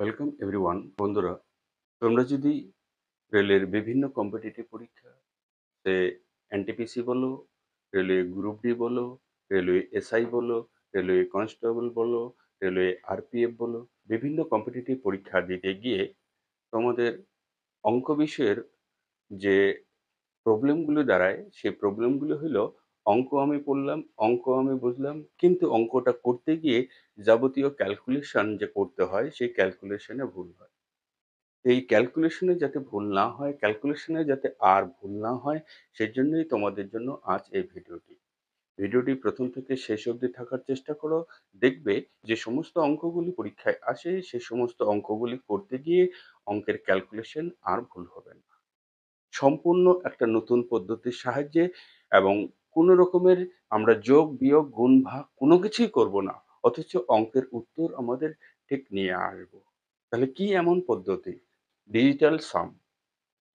Welcome everyone. বন্ধুরা, তোমরা যদি রেলের বিভিন্ন কম্পিটিটিভ পরীক্ষা, সে এনটিপিসি বলো, রেলওয়ে গ্রুপ ডি বলো, রেলওয়ে এসআই বলো, রেলওয়ে কনস্টেবল বলো, রেলওয়ে আরপিএফ বলো, বিভিন্ন কম্পিটিটিভ পরীক্ষা দিতে গিয়ে তোমাদের অঙ্ক বিষয়ের যে প্রবলেমগুলো দাঁড়ায়, সেই প্রবলেমগুলো হলো অঙ্ক আমি পড়লাম, অঙ্ক আমি বুঝলাম, কিন্তু অঙ্কটা করতে গিয়ে যাবতীয় ক্যালকুলেশন যে করতে হয়, সেই ক্যালকুলেশনে ভুল হয়। এই ক্যালকুলেশনে যাতে ভুল না হয়, ক্যালকুলেশনে যাতে আর ভুল না হয়, সেজন্যই তোমাদের জন্য আজ এই ভিডিওটি। ভিডিওটি প্রথম থেকে শেষ অবধি থাকার চেষ্টা করো। দেখবে যে সমস্ত অঙ্কগুলি পরীক্ষায় আসে, সে সমস্ত অঙ্কগুলি করতে গিয়ে অঙ্কের ক্যালকুলেশন আর ভুল হবে না। সম্পূর্ণ একটা নতুন পদ্ধতির সাহায্যে এবং কোনো রকমের আমরা যোগ, বিয়োগ, গুণ, ভাগ কোনো কিছুই করব না। অথচ অঙ্কের উত্তর আমাদের ঠিক নিয়ে আসবো। তাহলে কি এমন পদ্ধতি? ডিজিটাল সাম।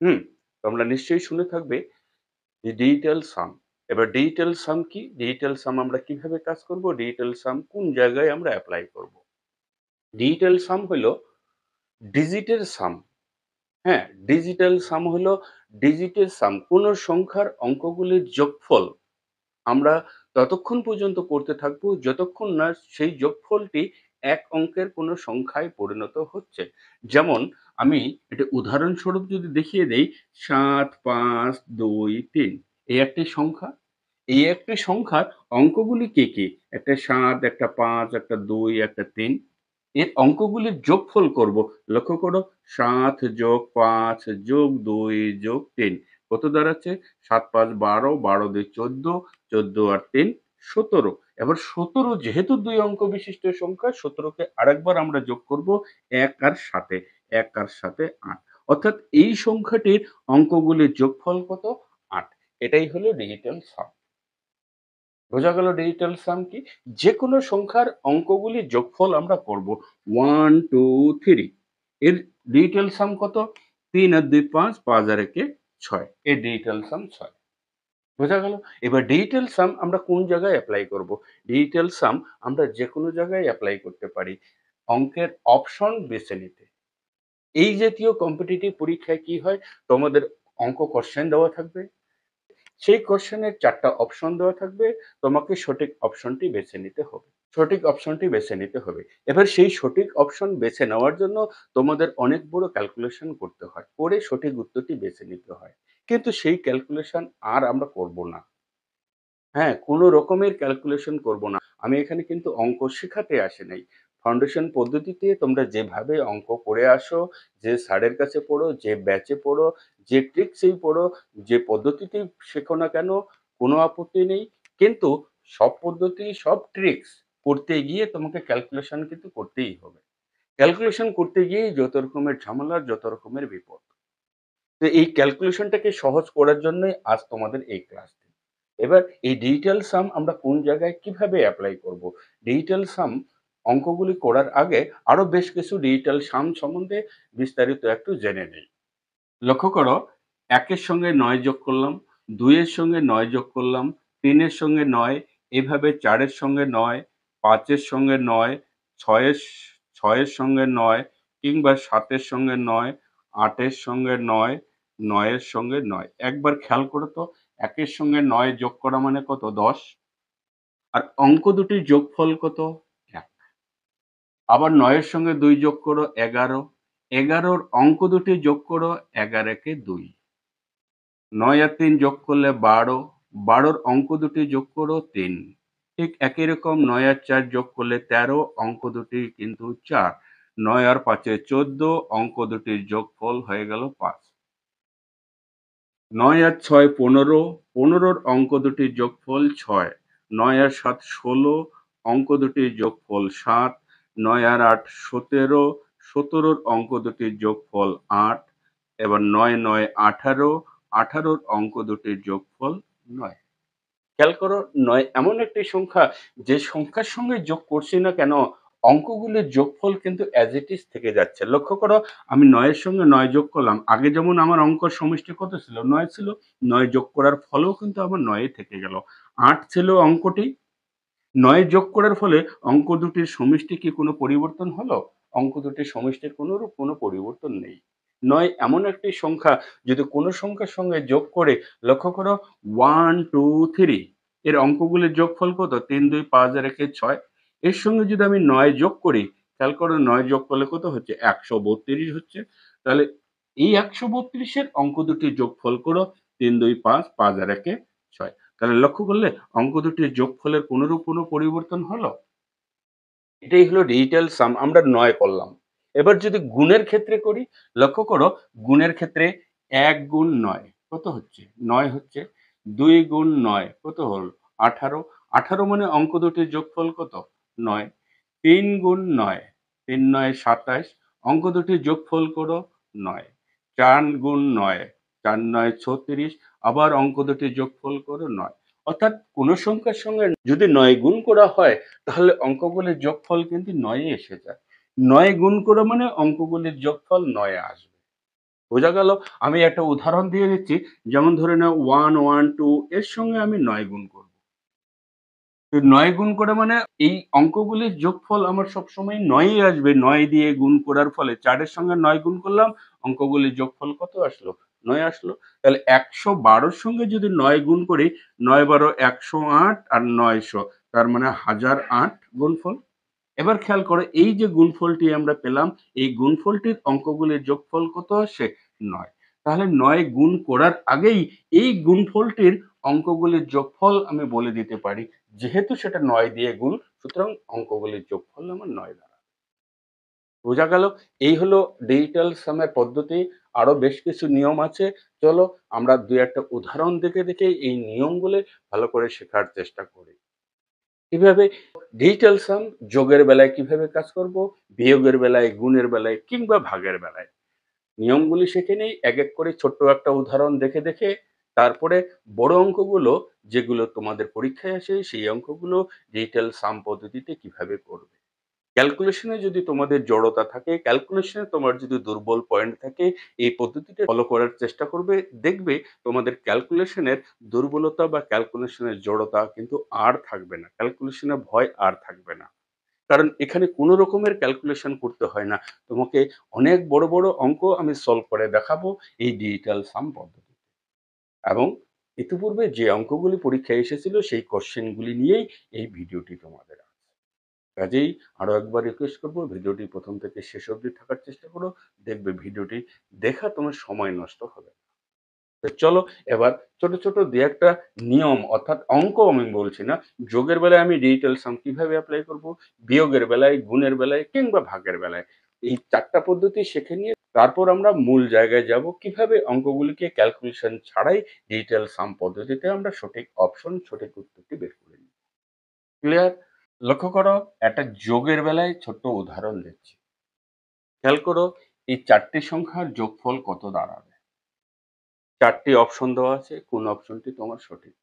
হুম? তোমরা নিশ্চয়ই শুনে থাকবে যে ডিজিটাল সাম। এবার ডিজিটাল সাম কি? ডিজিটাল সাম আমরা কিভাবে কাজ করব? ডিজিটাল সাম কোন জায়গায় আমরা এপ্লাই করব? ডিজিটাল সাম হলো ডিজিটের সাম। হ্যাঁ? ডিজিটাল সাম হলো ডিজিটের সাম। কোন সংখ্যার অঙ্কগুলির যোগফল আমরা ততক্ষণ পর্যন্ত করতে থাকবো যতক্ষণ না সেই যোগফলটি এক অঙ্কের কোনো সংখ্যায় পরিণত হচ্ছে। যেমন আমি একটা উদাহরণস্বরূপ যদি দেখিয়ে দেই, ৭, ৫, ২, ৩ এই একটি সংখ্যা। এই একটি সংখ্যার অঙ্কগুলি কি, কি? একটা ৭, একটা ৫, একটা ২, একটা ৩। এর অঙ্কগুলির যোগফল করব। লক্ষ্য করো, ৭ যোগ ৫ যোগ ২ যোগ ৩ কত দাঁড়াচ্ছে? ৭ ৫ ১২, ১২ ২ ১৪, ১৪ আর ৩ ১৭। এবার ১৭ যেহেতু ২ অঙ্ক বিশিষ্ট সংখ্যা, ১৭ কে আরেকবার আমরা যোগ করব ১ আর ৭ এ, ১ আর ৭ এ ৮। অর্থাৎ এই সংখ্যাটির অঙ্কগুলির যোগফল কত? ৮। এটাই হলো ডিজিটাল সাম। বোঝা গেল ডিজিটাল সাম কি? যেকোনো সংখ্যার অঙ্কগুলির যোগফল আমরা করব। 1, 2, 3 এর ডিজিটাল সাম কত? ৩ আর ২ ৫, ৫ আর ১ ৬। এর ডিজিটাল সাম ৬। বোঝা গেল? এবার ডিজিটাল সাম আমরা কোন জায়গায় এপ্লাই করব? ডিজিটাল সাম আমরা যেকোনো জায়গায় এপ্লাই করতে পারি। অঙ্কের অপশন বেছে নিতে। এই জাতীয় কম্পিটিটিভ পরীক্ষায় কি হয়? তোমাদের অঙ্ক কোয়েশ্চেন দেওয়া থাকবে। সেই কোশ্চেনের ৪ টা অপশন দেওয়া থাকবে। তোমাকে সঠিক অপশনটি বেছে নিতে হবে। সঠিক অপশনটি বেছে নিতে হবে। এবার সেই সঠিক অপশন বেছে নেওয়ার জন্য তোমাদের অনেক বড় ক্যালকুলেশন করতে হয়। করে সঠিক উত্তরটি বেছে নিতে হয়। কিন্তু সেই ক্যালকুলেশন আর আমরা করব না। হ্যাঁ, কোন রকমের ক্যালকুলেশন করব না। আমি এখানে কিন্তু অঙ্ক শেখাতে আসি নাই। ফাউন্ডেশন পদ্ধতিতে তোমরা যেভাবে অঙ্ক করে আসো, যে স্যারের কাছে পড়ো, যে ব্যাচে পড়ো, যে ট্রিক্সেই পড়ো, যে পদ্ধতিতেই শেখো না কেন, কোনো আপত্তি নেই। কিন্তু সব পদ্ধতি, সব ট্রিক্স করতে গিয়ে তোমাকে ক্যালকুলেশন কিন্তু করতেই হবে। ক্যালকুলেশন করতে গিয়েই যত রকমের ঝামেলা, যত রকমের বিপদ। তো এই ক্যালকুলেশনটাকে সহজ করার জন্যই আজ তোমাদের এই ক্লাসটি। এবার এই ডিজিটাল সাম আমরা কোন জায়গায় কিভাবে এপ্লাই করব? ডিজিটাল সাম অঙ্কগুলি করার আগে আরো বেশ কিছু ডিজিটাল সাম সম্বন্ধে বিস্তারিত একটু জেনে নেই। লক্ষ্য করো, ১ এর সঙ্গে ৯ যোগ করলাম, ২ এর সঙ্গে ৯ যোগ করলাম, ৩ এর সঙ্গে ৯, এভাবে ৪ এর সঙ্গে ৯, ৫ এর সঙ্গে ৯, ৬ এর ৬ এর সঙ্গে ৯ কিংবা ৭ এর সঙ্গে ৯, ৮ এর সঙ্গে ৯, ৯ এর সঙ্গে ৯। একবার খেয়াল করো তো, ১ এর সঙ্গে ৯ যোগ করা মানে কত? ১০। আর অঙ্ক দুটির যোগফল কত? ১। আবার ৯ এর সঙ্গে ২ যোগ করো ১১, ১১ র অঙ্ক দুটি যোগ করো ১১ একে ২। ৯ আর ৩ যোগ করলে ১২, ১২ র অঙ্ক দুটি যোগ করো ৩। ঠিক একই রকম ৯ আর ৪ যোগ করলে ১৩, অঙ্ক দুটি কিন্তু ৪। ৯ আর ৫ এ ১৪, অঙ্ক দুটির যোগফল হয়ে গেল ৫। ৯ আর ৬ ১৫, ১৫ র অঙ্ক দুটির যোগফল ৬। ৯ আর ৭ ১৬, অঙ্ক দুটির যোগফল ৭। ৯ আর ৮ ১৭, ১৭ র অঙ্ক দুটির যোগফল ৮। এবার ৯, ৯ ১৮, ১৮ র অঙ্ক দুটির যোগফল ৯। খেয়াল করো, ৯ এমন একটি সংখ্যা যে সংখ্যার সঙ্গে যোগ করছি না কেন, অঙ্কগুলির যোগফল কিন্তু as it is থেকে যাচ্ছে। লক্ষ্য করো, আমি ৯ এর সঙ্গে ৯ যোগ করলাম। আগে যেমন আমার অঙ্কের সমষ্টি কত ছিল? ৯ ছিল। ৯ যোগ করার ফলেও কিন্তু আমার ৯ ই থেকে গেল। ৮ ছিল অঙ্কটি। ৯ যোগ করার ফলে অঙ্ক দুটির সমষ্টি কি কোনো পরিবর্তন হলো? অঙ্ক দুটির সমষ্টির কোনরূপ কোনো পরিবর্তন নেই। ৯ এমন একটি সংখ্যা, যদি কোনো সংখ্যার সঙ্গে যোগ করে, লক্ষ্য করো 1, 2, 3 এর অঙ্কগুলির যোগফল কত? ৩, ২, ৫ আর ১ এর ৬। এর সঙ্গে যদি আমি ৯ যোগ করি, খেয়াল করো ৯ যোগ করলে কত হচ্ছে? ১৩২ হচ্ছে। তাহলে এই ১৩২ এর অঙ্ক দুটির যোগফল করো ৩, ২, ৫, ৫ আর ১ এ ৬। তাহলে লক্ষ্য করলে অঙ্ক দুটির যোগফলের কোনরূপ কোনো পরিবর্তন হলো? এটাই হলো ডিজিটাল সাম। আমরা ৯ করলাম। এবার যদি গুণের ক্ষেত্রে করি, লক্ষ্য করো গুণের ক্ষেত্রে ১ গুণ ৯ কত হচ্ছে? ৯ হচ্ছে। ২ গুণ ৯ কত হলো? ১৮। ১৮ মানে অঙ্ক দুটির যোগফল কত? ৯। ৩ গুণ ৯, ৩ ৯ ২৭, অঙ্ক দুটির যোগফল করো ৯। ৪ গুণ ৯, ৪ ৯ ৩৬, আবার অঙ্ক দুটির যোগফল করো ৯। অর্থাৎ কোন সংখ্যার সঙ্গে যদি ৯ গুণ করা হয়, তাহলে অঙ্কগুলির যোগফল কিন্তু ৯ এ এসে যায়। ৯ গুণ করা মানে অঙ্কগুলির যোগফল ৯ এ আসবে। বোঝা গেল? আমি একটা উদাহরণ দিয়ে দিচ্ছি। যেমন ধরে নাও ১, ১, ২ এর সঙ্গে আমি ৯ গুণ করব। ৯ গুণ করে মানে এই অঙ্কগুলির যোগফল আমার সবসময় ৯ ই আসবে। ৯ দিয়ে গুণ করার ফলে ৪ এর সঙ্গে ৯ গুণ করলাম, অঙ্কগুলির যোগফল কত আসলো? ৯ আসলো। তাহলে ১১২ র সঙ্গে যদি ৯ গুণ করি, ৯ ১২ ১০৮ আর ৯০০, তার মানে ১০০৮ গুণফল। এবার খেয়াল করো এই যে গুণফলটি আমরা পেলাম, এই গুণফলটির অঙ্কগুলির যোগফল কত আসে? ৯। তাহলে ৯ গুণ করার আগেই এই গুণফলটির অঙ্কগুলির যোগফল আমি বলে দিতে পারি। যেহেতু সেটা ৯ দিয়ে গুণ, সুতরাং অঙ্কগুলির যোগফল আমার ৯ দাঁড়াবে। বোঝা গেল? এই হলো ডিজিটাল সামের পদ্ধতি। আরো বেশ কিছু নিয়ম আছে। চলো আমরা ২-১ টা উদাহরণ দেখে এই নিয়মগুলি ভালো করে শেখার চেষ্টা করি। কিভাবে ডিজিটাল সাম যোগের বেলায় কিভাবে কাজ করব, বিয়োগের বেলায়, গুণের বেলায় কিংবা ভাগের বেলায়। নিয়মগুলি শিখে নেই এক এক করে ছোট্ট একটা উদাহরণ দেখে তারপরে বড় অঙ্কগুলো যেগুলো তোমাদের পরীক্ষায় আসে সেই অঙ্কগুলো ডিজিটাল সাম পদ্ধতিতে কিভাবে করবে। ক্যালকুলেশনে যদি তোমাদের জড়তা থাকে, ক্যালকুলেশনে তোমার যদি দুর্বল পয়েন্ট থাকে, এই পদ্ধতিটা ফলো করার চেষ্টা করবে। দেখবে তোমাদের ক্যালকুলেশনের দুর্বলতা বা ক্যালকুলেশনের জড়তা কিন্তু আর থাকবে না। ক্যালকুলেশনের ভয় আর থাকবে না। কারণ এখানে কোনো রকমের ক্যালকুলেশন করতে হয় না। তোমাকে অনেক বড়, বড় অঙ্ক আমি সলভ করে দেখাবো এই ডিজিটাল সাম পদ্ধতি। এবং ইতিপূর্বে যে অঙ্কগুলি পরীক্ষায় এসেছিল সেই কোয়েশ্চেন গুলি নিয়েই এই ভিডিওটি তোমাদের। কাজেই আরো একবার রিকোয়েস্ট করব, ভিডিওটি প্রথম থেকে শেষ অবধি থাকার চেষ্টা করো। দেখবে ভিডিওটি দেখা তোমার সময় নষ্ট হবে না। তো চলো এবার ছোট ছোট ২-১ টা নিয়ম, অর্থাৎ অঙ্ক আমি বলছি না। যোগের বেলায় আমি ডিজিটাল সাম কিভাবে এপ্লাই করব, বিয়োগের বেলায়, গুণের বেলায় কিংবা ভাগের বেলায়। এই ৪ টা পদ্ধতি শিখে নিয়ে তারপর আমরা মূল জায়গায় যাব। কিভাবে অঙ্কগুলিকে ক্যালকুলেশন ছাড়াই ডিজিটাল সাম পদ্ধতিতে আমরা সঠিক অপশন, সঠিক উত্তরটি বের করে নিই। ক্লিয়ার? লক্ষ্য করো একটা যোগের বেলায় ছোট্ট উদাহরণ দিচ্ছি। খেয়াল করো এই ৪ টি সংখ্যার যোগফল কত দাঁড়াবে? ৪ টি অপশন দেওয়া আছে, কোন অপশনটি তোমার সঠিক?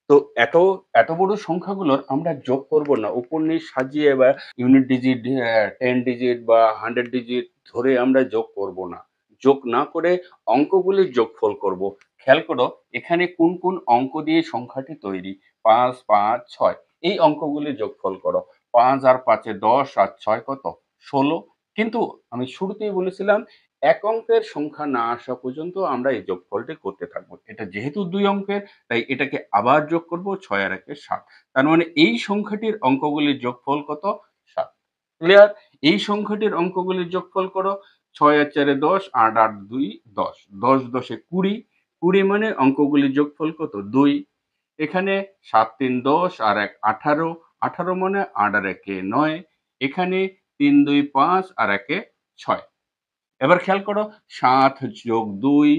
তো এত এত বড় সংখ্যাগুলোর আমরা যোগ করব না। উপর নিচ সাজিয়ে বা ইউনিট ডিজিট 10 ডিজিট বা 100 ডিজিট ধরে আমরা যোগ করব না। যোগ না করে অঙ্কগুলির যোগফল করব। খেয়াল করো এখানে কোন অঙ্ক দিয়ে সংখ্যাটি তৈরি? ৫, ৫, ৬ এই অঙ্কগুলির যোগফল করো। ৫ আর ৫ এ ১০ আর ৬ কত? ১৬। কিন্তু আমি শুরুতেই বলেছিলাম এক অঙ্কের সংখ্যা না আসা পর্যন্ত আমরা এই যোগফলটি করতে থাকবো। এটা যেহেতু ২ অঙ্কের, তাই এটাকে আবার যোগ করব। ৬ আর ১ এ ৭। তার মানে এই সংখ্যাটির অঙ্কগুলির যোগফল কত? ৭। ক্লিয়ার? এই সংখ্যাটির অঙ্কগুলির যোগফল করো। ৬ আর ৪ এ ১০, ৮ আর ২ ১০। ১০ ১০ এ ২০। ২০ মানে অঙ্কগুলির যোগফল কত? ২। এখানে ৭ ৩ ১০ আর ১ ১৮। ১৮ মানে ৮ আর ১ এ ৯। এখানে ৩ ২ ৫ আর ১ এ ৬। এবার খেয়াল করো ৭ যোগ ২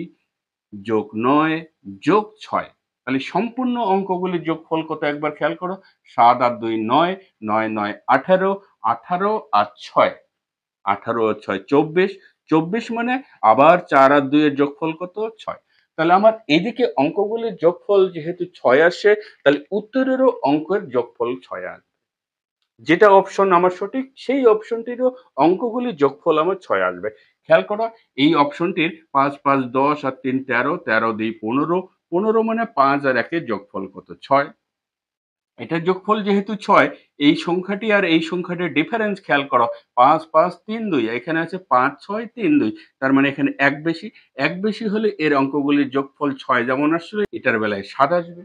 যোগ ৯ যোগ ৬। তাহলে সম্পূর্ণ অঙ্কগুলির যোগফল কত একবার খেয়াল করো। ৭ আর ২ ৯, ৯ ৯ ১৮, ১৮ আর ৬। ১৮ আর ৬ ২৪। ২৪ মানে আবার ৪ আর ২ এর যোগফল কত? ৬। তাহলে আমার এদিকে অঙ্কগুলির যোগফল যেহেতু ৬ আসে, তাহলে উত্তরেরও অঙ্কের যোগফল ৬ আসবে। যেটা অপশন আমার সঠিক সেই অপশনটিরও অঙ্কগুলির যোগফল আমার ৬ আসবে। খেয়াল করো এই অপশনটির ৫ ৫ ১০ আর ৩ ১৩, ১৩ ২ ১৫, ১৫ মানে ৫ আর ১ এর যোগফল কত? ৬। এটার যোগফল যেহেতু ৬, এই সংখ্যাটি আর এই সংখ্যাটির ডিফারেন্স খেয়াল করো। ৫, ৫, ৩, ২। এখানে আছে ৫, ৬, ৩, ২। তার মানে এখানে ১ বেশি। ১ বেশি হলে এর অঙ্কগুলির যোগফল ৬ যেমন আসছিল, এটার বেলায় ৭ আসবে।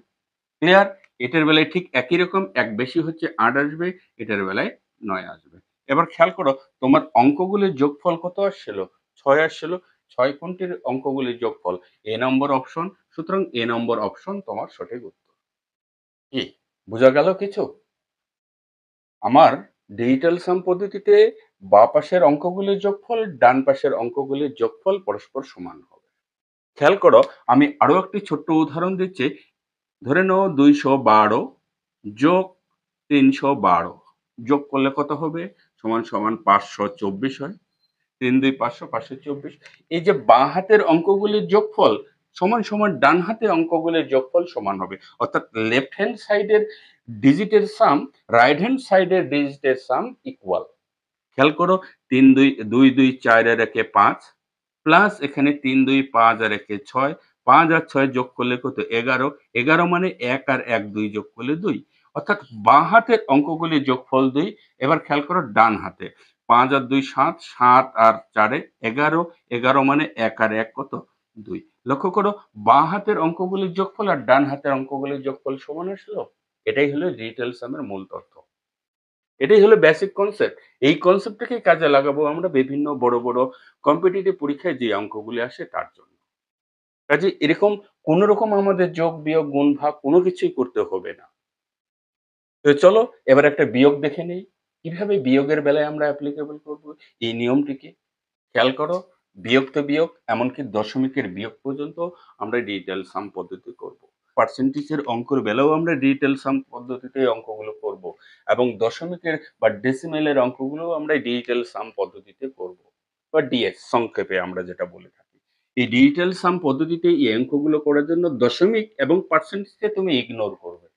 ক্লিয়ার? এটার বেলায় ঠিক একই রকম ১ বেশি হচ্ছে ৮ আসবে, এটার বেলায় ৯ আসবে। এবার খেয়াল করো তোমার অঙ্কগুলির যোগফল কত আসছিল? ৬ আসছিল। ৬ কোনটির অঙ্কগুলির যোগফল? এ নম্বর অপশন। সুতরাং এ নম্বর অপশন তোমার সঠিক উত্তর। কি বোঝা গেল কিছু? আমার ডিজিটাল সাম পদ্ধতিতে বাঁ পাশের অঙ্কগুলির যোগফল, ডান পাশের অঙ্কগুলির যোগফল পরস্পর সমান হবে। খেয়াল করো, আমি আরো একটি ছোট্ট উদাহরণ দিচ্ছি। ধরে নাও ২১২ যোগ ৩১২ যোগ করলে কত হবে? সমান সমান ৫২৪ হয়। ৩ ২ ৫০০, ৫২৪। এই যে বাঁ হাতের অঙ্কগুলির যোগফল সমান সমান ডান হাতের অঙ্কগুলির যোগফল সমান হবে। অর্থাৎ লেফট হ্যান্ড সাইডের ডিজিটের সাম রাইট হ্যান্ড সাইডের ডিজিটের সাম ইকুয়াল। খেয়াল করো, ৩ ২ ২ ২ ৪ আর একে ৫ প্লাস এখানে ৩ ২ ৫ আর একে ৬, ৫ আর ৬ যোগ করলে কত? ১১। ১১ মানে ১ আর ১ ২ যোগ করলে ২। অর্থাৎ বাঁ হাতের অঙ্কগুলির যোগফল ২। এবার খেয়াল করো ডান হাতে। ৫ আর ২ ৭, ৭ আর ৪ ১১, ১১ মানে ১ আর ১ কত? ২। লক্ষ্য করো, বাঁ হাতের অঙ্কগুলির যোগফল আর ডান হাতের অঙ্কগুলির যোগফল সমান আসলো। এটাই হলো ডিজিটাল সামের মূল তথ্য। এটাই হলো বেসিক কনসেপ্ট। এই কনসেপ্টটাকে কাজে লাগাবো আমরা বিভিন্ন বড় বড় কম্পিটিটিভ পরীক্ষায় যে অঙ্কগুলি আসে তার জন্য। কাজে এরকম কোন রকম আমাদের যোগ বিয়োগ গুণ ভাগ কোনো কিছুই করতে হবে না। তো চলো এবার একটা বিয়োগ দেখে নেই। কিভাবে বিয়োগের বেলায় আমরা অ্যাপ্লিকেবল করব এই নিয়মটিকে। খেয়াল করো, বিয়োগ তো বিয়োগ, এমনকি দশমিকের বিয়োগ পর্যন্ত আমরা ডিজিটাল সাম পদ্ধতি করব। পার্সেন্টেজের অঙ্কের বেলাও আমরা ডিজিটাল সাম পদ্ধতিতে অঙ্কগুলো করব, এবং দশমিকের বা ডেসিমেলের অঙ্কগুলোও আমরা ডিজিটাল সাম পদ্ধতিতে করব, বা ডিএস সংক্ষেপে আমরা যেটা বলে থাকি। এই ডিজিটাল সাম পদ্ধতিতে এই অঙ্কগুলো করার জন্য দশমিক এবং পার্সেন্টেজকে তুমি ইগনোর করবে।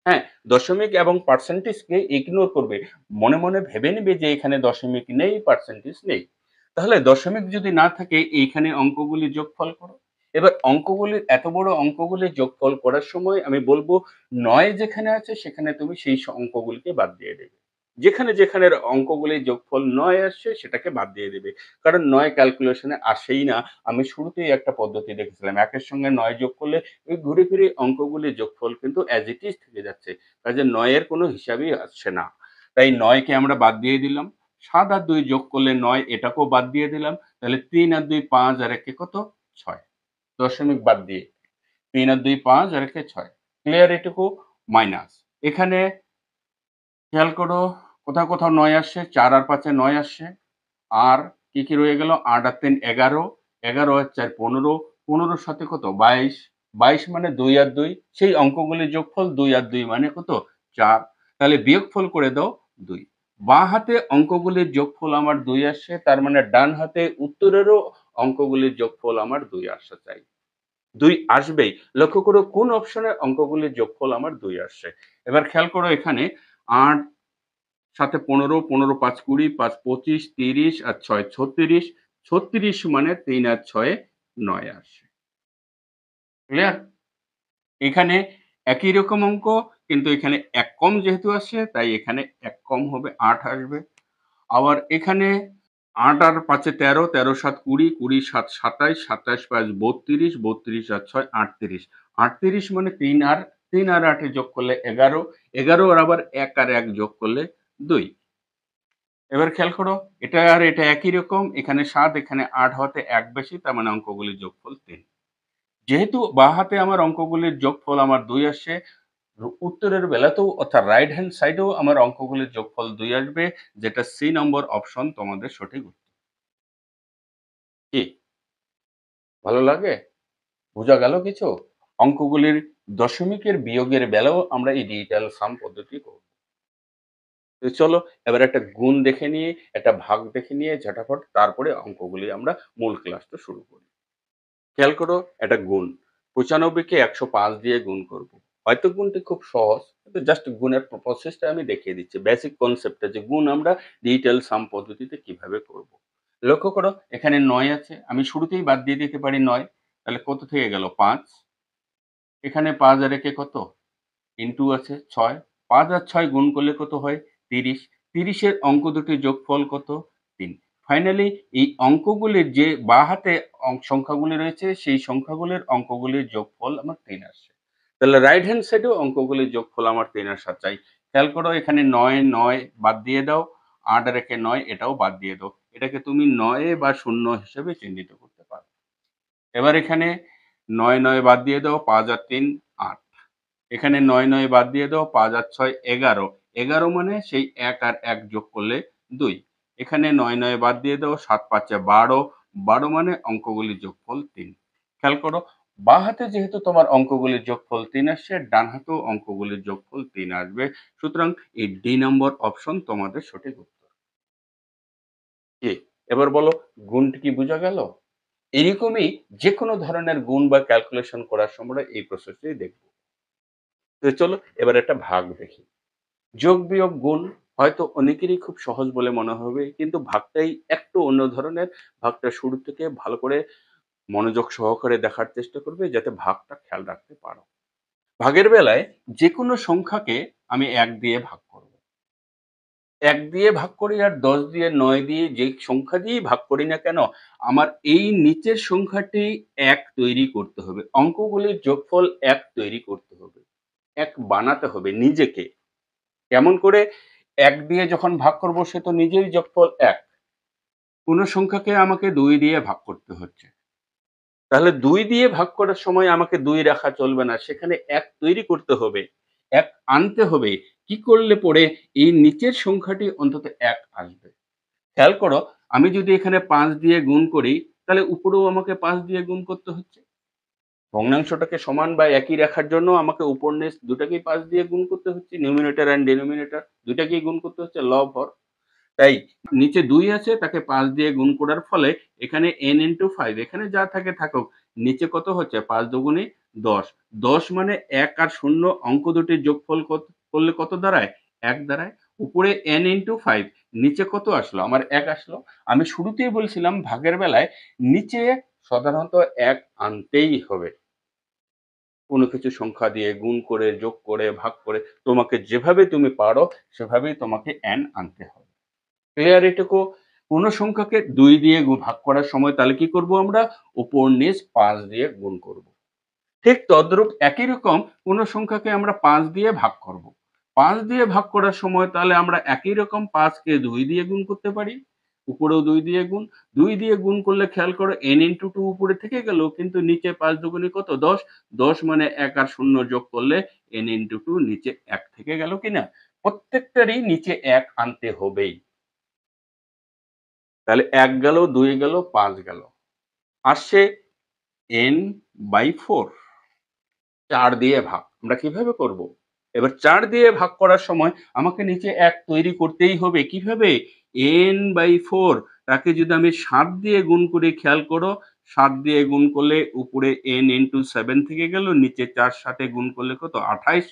হ্যাঁ, দশমিক এবং পার্সেন্টেজকে ইগনোর করবে। মনে মনে ভেবে নিবে যে এখানে দশমিক নেই, পার্সেন্টেজ নেই। তাহলে দশমিক যদি না থাকে এইখানে অঙ্কগুলি যোগফল করো। এবার অঙ্কগুলির এত বড় অঙ্কগুলির যোগফল করার সময় আমি বলবো ৯ যেখানে আছে সেখানে তুমি সেই অঙ্কগুলিকে বাদ দিয়ে দেবে। যেখানে যেখানের অঙ্কগুলির যোগফল ৯ আসছে সেটাকে বাদ দিয়ে দেবে। কারণ ৯ ক্যালকুলেশনে আসেই না। আমি শুরুতেই একটা পদ্ধতি দেখেছিলাম। ১ এর সঙ্গে ৯ যোগ করলে ওই ঘুরে ফিরে অঙ্কগুলির যোগফল কিন্তু অ্যাজ ইট ইজ থেকে যাচ্ছে। কাজে ৯ এর কোনো হিসাবই আসছে না। তাই ৯ কে আমরা বাদ দিয়ে দিলাম। ৭ আর ২ যোগ করলে ৯, এটাকেও বাদ দিয়ে দিলাম। তাহলে ৩ আর ২ ৫ আর ১ কত? ৬। দশমিক বাদ দিয়ে। ৩ আর ২ ৫ আর ১ ৬। ক্লিয়ার এটুকু? মাইনাস। এখানে খেয়াল করো, কোথাও কোথাও ৯ আসছে, ৪ আর ৫ এ ৯ আসছে। আর কি, কি রয়ে গেল? ৮ আর ৩ ১১, ১১ আর ৪ ১৫, ১৫ র সাথে কত? ২২, ২২ মানে ২ আর ২, সেই অঙ্কগুলির যোগফল ২ আর ২ মানে কত? ৪। তাহলে বিয়োগফল করে দাও ২। বাঁ হাতে অঙ্কগুলির যোগফল আমার ২ আসছে, তার মানে ডান হাতে উত্তরেরও অঙ্কগুলির যোগফল আমার ২ আসা চাই। ২ আসবেই। লক্ষ্য করো কোন অপশনে অঙ্কগুলির যোগফল আমার ২ আসছে। এবার খেয়াল করো এখানে ৮ ৭ এ ১৫, ১৫ ৫ ২০, ৫ ২৫, ৩০ আর ৬ ৩৬। ৩৬ মানে ৩ আর ৬ এ ৯ আসে। ক্লিয়ার? এখানে একই রকম অঙ্ক, কিন্তু এখানে ১ কম যেহেতু আসছে তাই এখানে ১ কম হবে, ৮ আসবে। আবার এখানে ৮ আর ৫ এ ১৩, ১৩ ৭ ২০, ২০ ৭ ২৭, ২৭ ৫ ৩২, ৩২ আর ৬ ৩৮। ৩৮ মানে ৩ আর ৮ এ যোগ করলে ১১, ১১ আর আবার ১ আর ১ যোগ করলে ২। এবার খেয়াল করো, এটা আর এটা একই রকম। এখানে ৭, এখানে ৮ হওয়াতে ১ বেশি, তার মানে অঙ্কগুলির যোগফল ৩। যেহেতু বাঁ হাতে আমার অঙ্কগুলির যোগফল আমার ২ আসছে, উত্তরের বেলাতেও অর্থাৎ রাইট হ্যান্ড সাইডেও আমার অঙ্কগুলির যোগফল ২ আসবে, যেটা সি নম্বর অপশন তোমাদের সঠিক উত্তর। কি ভালো লাগে? বোঝা গেল কিছু? অঙ্কগুলির দশমিকের বিয়োগের বেলাও আমরা এই ডিজিটাল সাম পদ্ধতি করব। তো চলো এবার একটা গুণ দেখে নিয়ে, একটা ভাগ দেখে নিয়ে ঝটাফট, তারপরে অঙ্কগুলি আমরা মূল ক্লাসটা শুরু করি। খেয়াল করো, একটা গুণ ৯৫ কে ১০৫ দিয়ে গুণ করব। হয়তো গুণটি খুব সহজ, কিন্তু জাস্ট গুণের প্রসেসটা আমি দেখিয়ে দিচ্ছি। বেসিক কনসেপ্টটা যে গুণ আমরা ডিজিটাল সাম পদ্ধতিতে কিভাবে করব। লক্ষ্য করো এখানে ৯ আছে। আমি শুরুতেই বাদ দিয়ে দিতে পারি ৯। তাহলে কত থেকে গেল? ৫। এখানে ৫ আর একে কত? ইন্টু আছে 6, 5 আর 6 গুণ করলে কত হয় 30, 30 এর অঙ্ক দুটির যোগফল কত 3। ফাইনালি এই অঙ্কগুলির যে বাঁ হাতে সংখ্যাগুলি রয়েছে সেই সংখ্যাগুলির অঙ্কগুলির যোগফল আমার 3 আসছে। তাহলে রাইট হ্যান্ড সাইডেও অঙ্কগুলির যোগফল আমার 3 আসা চাই। খেয়াল করো এখানে 9 9 বাদ দিয়ে দাও, 8 আর 1 9 এটাও বাদ দিয়ে দাও। এটাকে তুমি 9 বা 0 হিসেবে চিহ্নিত করতে পারো। এবার এখানে 9 9 বাদ দিয়ে দাও, 5 আর 3 8। এখানে 9 9 বাদ দিয়ে দাও, 5 আর 6 11, 11 মানে সেই 1 আর 1 যোগ করলে 2। এখানে 9 9 বাদ দিয়ে দাও, 7 5 12, 12 মানে অঙ্কগুলির যোগফল 3। খেয়াল করো বাঁ হাতে যেহেতু তোমার অঙ্কগুলির যোগফল 3 আসছে, ডান হাতেও অঙ্কগুলির যোগফল 3 আসবে। সুতরাং এই ডি নম্বর অপশন তোমাদের সঠিক উত্তর। কি এবার বলো গুণটি কি বোঝা গেল? এরকমই যে কোনো ধরনের গুণ বা ক্যালকুলেশন করার সময় এই প্রসেসটি দেখব। তো চলো এবার একটা ভাগ দেখি। যোগ বিয়োগ গুণ হয়তো অনেকেরই খুব সহজ বলে মনে হবে, কিন্তু ভাগটাই একটু অন্য ধরনের। ভাগটা শুরু থেকে ভালো করে মনোযোগ সহকারে দেখার চেষ্টা করবে যাতে ভাগটা খেয়াল রাখতে পারো। ভাগের বেলায় যে কোনো সংখ্যাকে আমি 1 দিয়ে ভাগ করব। 1 দিয়ে ভাগ করি আর 10 দিয়ে 9 দিয়ে যে সংখ্যা দিয়েই ভাগ করি না কেন, আমার এই নিচের সংখ্যাটি 1 তৈরি করতে হবে। অঙ্কগুলির যোগফল 1 তৈরি করতে হবে। 1 বানাতে হবে নিজেকে। কেমন করে? 1 দিয়ে যখন ভাগ করব সে তো নিজেই যোগফল 1। কোন সংখ্যাকে আমাকে 2 দিয়ে ভাগ করতে হচ্ছে। তাহলে 2 দিয়ে ভাগ করার সময় আমাকে 2 রাখা চলবে না। সেখানে 1 তৈরি করতে হবে। 1 আনতে হবে। কি করলে পরে এই নিচের সংখ্যাটি অন্তত 1 আসবে। খেয়াল করো আমি যদি এখানে 5 দিয়ে গুণ করি তাহলে উপরেও আমাকে 5 দিয়ে গুণ করতে হচ্ছে। ভগ্নাংশটাকে সমান বা একই রাখার জন্য আমাকে উপর নিচ দুটাকেই 5 দিয়ে গুণ করতে হচ্ছে। নিউমিনেটর এন্ড ডিনোমিনেটর দুটাকেই গুণ করতে হচ্ছে লব হর। তাই নিচে 2 আছে তাকে 5 দিয়ে গুণ করার ফলে এখানে n into 5 এখানে যা থাকে থাকুক। নিচে কত হচ্ছে 5 দুগুণে 10। 10 মানে 1 আর 0 অঙ্ক দুটির যোগফল করলে কত দাঁড়ায়? 1 দাঁড়ায়। উপরে n into 5 নিচে কত আসলো? আমার 1 আসলো। আমি শুরুতেই বলছিলাম ভাগের বেলায় নিচে সাধারণত 1 আনতেই হবে। কোনো কিছু সংখ্যা দিয়ে গুণ করে, যোগ করে, ভাগ করে তোমাকে যেভাবে তুমি পারো সেভাবেই তোমাকে n আনতে হবে। ক্লিয়ার এটুকু? কোন সংখ্যাকে 2 দিয়ে ভাগ করার সময় তাহলে কি করব আমরা? উপর নিচ 5 দিয়ে গুণ করব। ঠিক তদ্রূপ একই রকম কোন সংখ্যাকে আমরা 5 দিয়ে ভাগ করব। 5 দিয়ে ভাগ করার সময় তাহলে আমরা একই রকম 5 কে 2 দিয়ে গুণ করতে পারি। উপরেও 2 দিয়ে গুণ। 2 দিয়ে গুণ করলে খেয়াল করো n into 2 উপরে থেকে গেল কিন্তু নিচে 5 দুগুণে কত? 10। 10 মানে 1 আর 0 যোগ করলে n into 2 নিচে 1 থেকে গেল কিনা? প্রত্যেকটারই নিচে 1 আনতে হবেই। তাহলে 1 গেল, 2 গেল, 5 গেল। আসছে n/4 4 দিয়ে ভাগ। আমরা কিভাবে করব? এবার 4 দিয়ে ভাগ করার সময় আমাকে নিচে 1 তৈরি করতেই হবে। কিভাবে? n/4 তাকে যদি আমি 7 দিয়ে গুণ করি খেয়াল করো 7 দিয়ে গুণ করলে উপরে n into 7 থেকে গেল, নিচে 4 সাথে গুণ করলে কত? 28।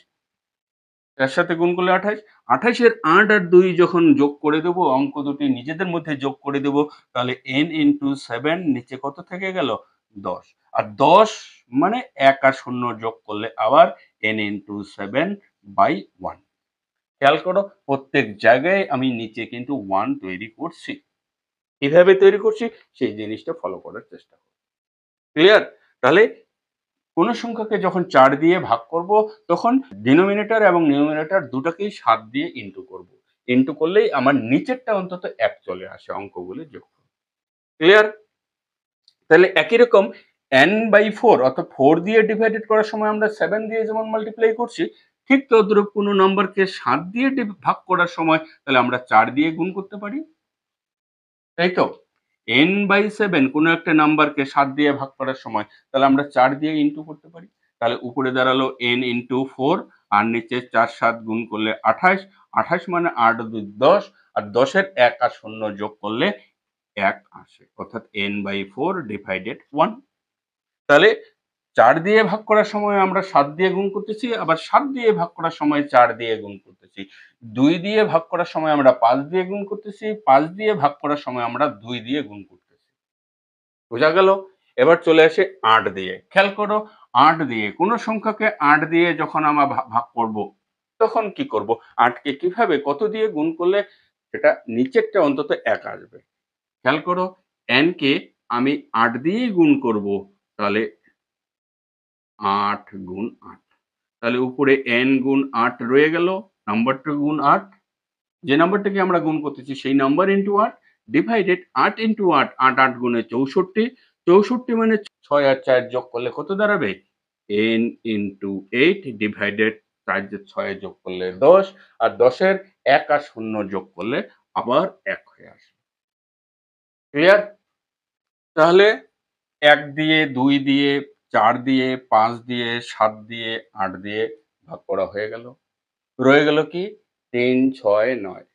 4 সাথে গুণ করলে 28। 28 এর 8 আর 2 যখন যোগ করে দেব, অঙ্ক দুটি নিজেদের মধ্যে যোগ করে দেব, তাহলে n into 7 নিচে কত থেকে গেল? 10। আর 10 মানে 1 আর 0 যোগ করলে আবার n into 7/1। খেয়াল করো প্রত্যেক জায়গায় আমি নিচে কিন্তু 1 তৈরি করছি। কিভাবে তৈরি করছি সেই জিনিসটা ফলো করার চেষ্টা করো। ক্লিয়ার? তাহলে কোন সংখ্যাকে যখন 4 দিয়ে ভাগ করব তখন ডিনোমিনেটর এবং নিউমিনেটর দুটাকেই 7 দিয়ে ইনটু করব। ইনটু করলেই আমার নিচেরটা অন্তত 1 চলে আসে অঙ্কগুলির যোগফল। ক্লিয়ার? তাহলে একই রকম n/4 অর্থাৎ 4 দিয়ে ডিভাইডেড করার সময় আমরা 7 দিয়ে যেমন মাল্টিপ্লাই করছি, ঠিক তদ্রূপ কোনো নম্বরকে 7 দিয়ে ভাগ করার সময় তাহলে আমরা 4 দিয়ে গুণ করতে পারি। তাই তো? n/7 কোনো একটা নাম্বারকে 7 দিয়ে ভাগ করার সময় তাহলে আমরা 4 দিয়ে ইনটু করতে পারি। তাহলে উপরে দাঁড়ালো n into 4 আর নিচে 4 7 গুণ করলে 28। 28 মানে 8 2 10 আর 10 এর 1 আর 0 যোগ করলে 1 আসে। অর্থাৎ n/4 ডিভাইডেড 1। তাহলে 4 দিয়ে ভাগ করার সময় আমরা 7 দিয়ে গুণ করতেছি, আবার 7 দিয়ে ভাগ করার সময় 4 দিয়ে গুণ করতেছি। 2 দিয়ে ভাগ করার সময় আমরা 5 দিয়ে গুণ করতেছি, 5 দিয়ে ভাগ করার সময় আমরা 2 দিয়ে গুণ করতেছি। বোঝা গেল? এবার চলে আসে 8 দিয়ে। খেয়াল করো 8 দিয়ে কোনো সংখ্যাকে 8 দিয়ে যখন আমরা ভাগ করব তখন কি করব? 8 কে কিভাবে কত দিয়ে গুণ করলে সেটা নিচেরটা অন্তত 1 আসবে। খেয়াল করো n কে আমি 8 দিয়েই গুণ করব, তাহলে 8 গুণ 8, তাহলে উপরে n গুণ 8 রয়ে গেল, নাম্বারটা গুণ 8, যে নাম্বারটাকে আমরা গুণ করতেছি সেই নাম্বার ইন্টু 8 ডিভাইডেড 8 ইন্টু 8, 8 8 গুণে 64, 64 মানে 6 আর 4 যোগ করলে কত দাঁড়াবে? n ইন্টু 8 ডিভাইডেড 4 দিয়ে 6 যোগ করলে 10, আর 10 এর 1 আর 0 যোগ করলে আবার 1 হয়ে আসবে। ক্লিয়ার? তাহলে 1 দিয়ে, 2 দিয়ে, 4 দিয়ে, 5 দিয়ে, 7 দিয়ে, 8 দিয়ে ভাগ করা হয়ে গেল। রয়ে গেল কি 3 6 9।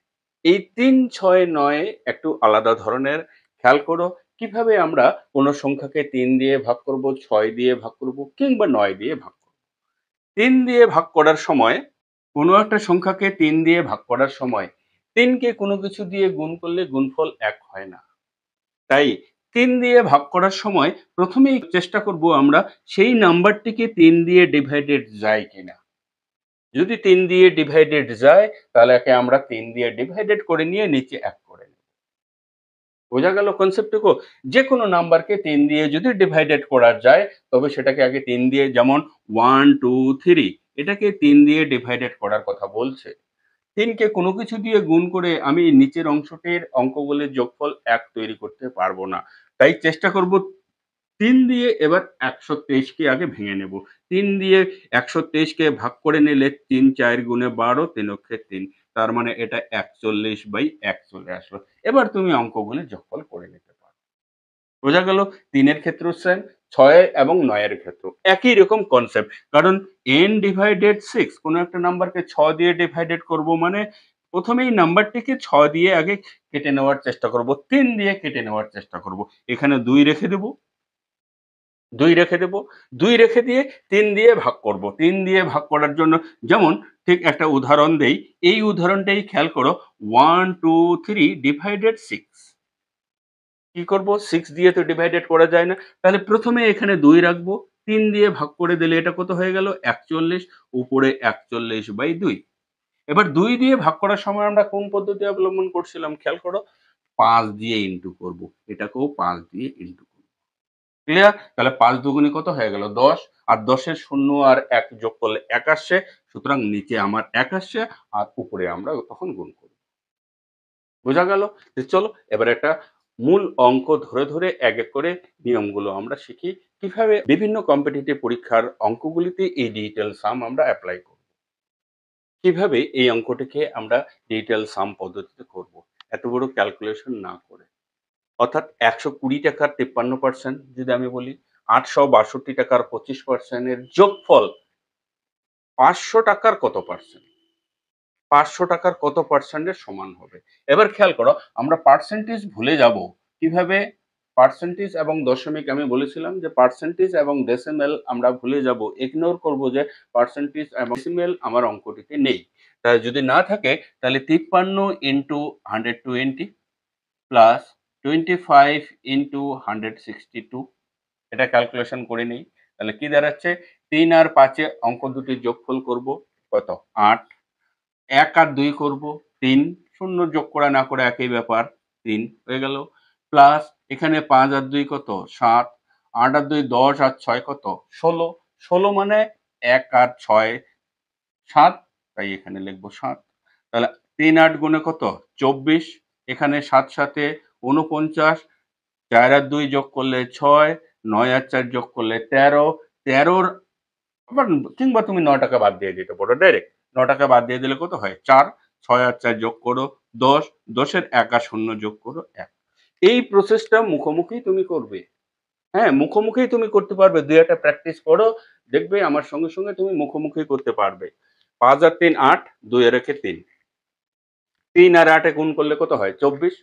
এই 3 6 9 একটু আলাদা ধরনের। খেয়াল করো কিভাবে আমরা কোনো সংখ্যাকে 3 দিয়ে ভাগ করব, 6 দিয়ে ভাগ করব কিংবা 9 দিয়ে ভাগ করব। 3 দিয়ে ভাগ করার সময় কোনো একটা সংখ্যাকে 3 দিয়ে ভাগ করার সময় 3 কে কোনো কিছু দিয়ে গুণ করলে গুণফল 1 হয় না। তাই 3 দিয়ে ভাগ করার সময় প্রথমেই চেষ্টা করব আমরা সেই নাম্বারটিকে 3 দিয়ে ডিভাইডেড যায় কিনা। যদি 3 দিয়ে ডিভাইডেড যায় তাহলে একে আমরা 3 দিয়ে ডিভাইডেড করে নিয়ে নিচে 1 করে নেব। বোঝা গেল কনসেপ্টটুকু? যে কোনো নাম্বারকে 3 দিয়ে যদি ডিভাইডেড করা যায় তবে সেটাকে আগে 3 দিয়ে, যেমন 1 2 3 এটাকে 3 দিয়ে ডিভাইডেড করার কথা বলছে। 3 কে কোনো কিছু দিয়ে গুণ করে আমি নিচের অংশটির অঙ্কগুলির যোগফল 1 তৈরি করতে পারবো না। তাই চেষ্টা করব 3 দিয়ে এবার 123 কে আগে ভেঙে নেব। 3 দিয়ে 123 কে ভাগ করে নিলে 3 4 গুণে 12, 3 অক্ষে 3। তার মানে এটা 41/1 চলে আসলো। এবার তুমি অঙ্কগুলি যোগফল করে নিতে পারো। বোঝা গেল? 3 এর ক্ষেত্রেও সেম, 6 এবং 9 এর ক্ষেত্রেও একই রকম কনসেপ্ট। কারণ n ডিভাইডেড 6 কোনো একটা নাম্বারকে 6 দিয়ে ডিভাইডেড করব মানে প্রথমেই নাম্বারটিকে 6 দিয়ে আগে কেটে নেওয়ার চেষ্টা করব, 3 দিয়ে কেটে নেওয়ার চেষ্টা করব। এখানে 2 রেখে দেব, 2 রেখে দেব, 2 রেখে দিয়ে 3 দিয়ে ভাগ করব। 3 দিয়ে ভাগ করার জন্য যেমন ঠিক একটা উদাহরণ দেই। এই উদাহরণটাই খেয়াল করো, 1 2 3 ডিভাইডেড 6। কি করব? 6 দিয়ে তো ডিভাইডেড করা যায় না। তাহলে প্রথমে এখানে 2 রাখবো। 3 দিয়ে ভাগ করে দিলে এটা কত হয়ে গেল? 41, উপরে 41/2। এবার 2 দিয়ে ভাগ করার সময় আমরা কোন পদ্ধতি অবলম্বন করছিলাম খেয়াল করো? 5 দিয়ে ইনটু করব। এটাকেও 5 দিয়ে ইনটু করব। ক্লিয়ার? তাহলে 5 দুগুণে কত হয়ে গেল? 10, আর 10 এর 0 আর 1 যোগ করলে 1 আসছে। সুতরাং নিচে আমার 1 আসছে আর উপরে আমরা তখন গুণ করব। বোঝা গেল? যে চলো এবার একটা মূল অঙ্ক ধরে ধরে এক এক করে নিয়মগুলো আমরা শিখি। কিভাবে বিভিন্ন কম্পিটিটিভ পরীক্ষার অঙ্কগুলিতে এই ডিজিটাল সাম আমরা এপ্লাই করব। কিভাবে এই অঙ্কটিকে আমরা ডিজিটাল সাম পদ্ধতিতে করব। এত বড় ক্যালকুলেশন না করে। অর্থাৎ ১২০ টাকার ৫৩% যদি আমি বলি, ৮৬২ টাকার ২৫% এর যোগফল ৫০০ টাকার কত পার্সেন্ট? ৫০০ টাকার কত পার্সেন্টের সমান হবে? এবার খেয়াল করো আমরা পার্সেন্টেজ ভুলে যাব। কিভাবে? পার্সেন্টেজ এবং দশমিক আমি বলেছিলাম যে পার্সেন্টেজ এবং ডেসিমেল আমরা ভুলে যাব। ইগনোর করব যে পার্সেন্টেজ এবং ডেসিমেল আমার অঙ্কটিতে নেই। তাই যদি না থাকে তাহলে ৫৩ ইনটু 120 প্লাস 25 ইনটু 162, এটা ক্যালকুলেশন করে নিই। তাহলে কি দাঁড়াচ্ছে? ৩ আর ৫ এ অঙ্ক দুটির যোগফল করব কত? ৮। ১ আর ২ করব ৩, ০ যোগ করা না করে একই ব্যাপার, ৩ হয়ে গেল। প্লাস এখানে ৫ আর ২ কত? ৭, ৮ আর ২ ১০ আর ৬ কত? ১৬, ১৬ মানে ১ আর ৬ ৭, তাই এখানে লিখব ৭। তাহলে ৩ ৮ গুণে কত? ২৪, এখানে ৭ ৭ এ ৪৯, ৪ আর ২ যোগ করলে ৬, ৯ আর ৪ যোগ করলে ১৩, ১৩ আবার কিংবা তুমি ৯ টাকা বাদ দিয়ে দিতে পারো ডাইরেক্ট। ৯ টাকা বাদ দিয়ে দিলে কত হয়? ৪, ৬ আর ৪ যোগ করো ১০, ১০ এর ১ আর ০ যোগ করো ১। এই প্রসেসটা মুখোমুখি তুমি করবে। হ্যাঁ, মুখোমুখি তুমি করতে পারবে। ২ একটা প্র্যাকটিস করো। দেখবে আমার সঙ্গে, সঙ্গে তুমি মুখোমুখি করতে পারবে। ৫ আর ৩ ৮, ২ এর একে ৩। ৩ আর ৮ এ গুণ করলে কত হয়? ২৪।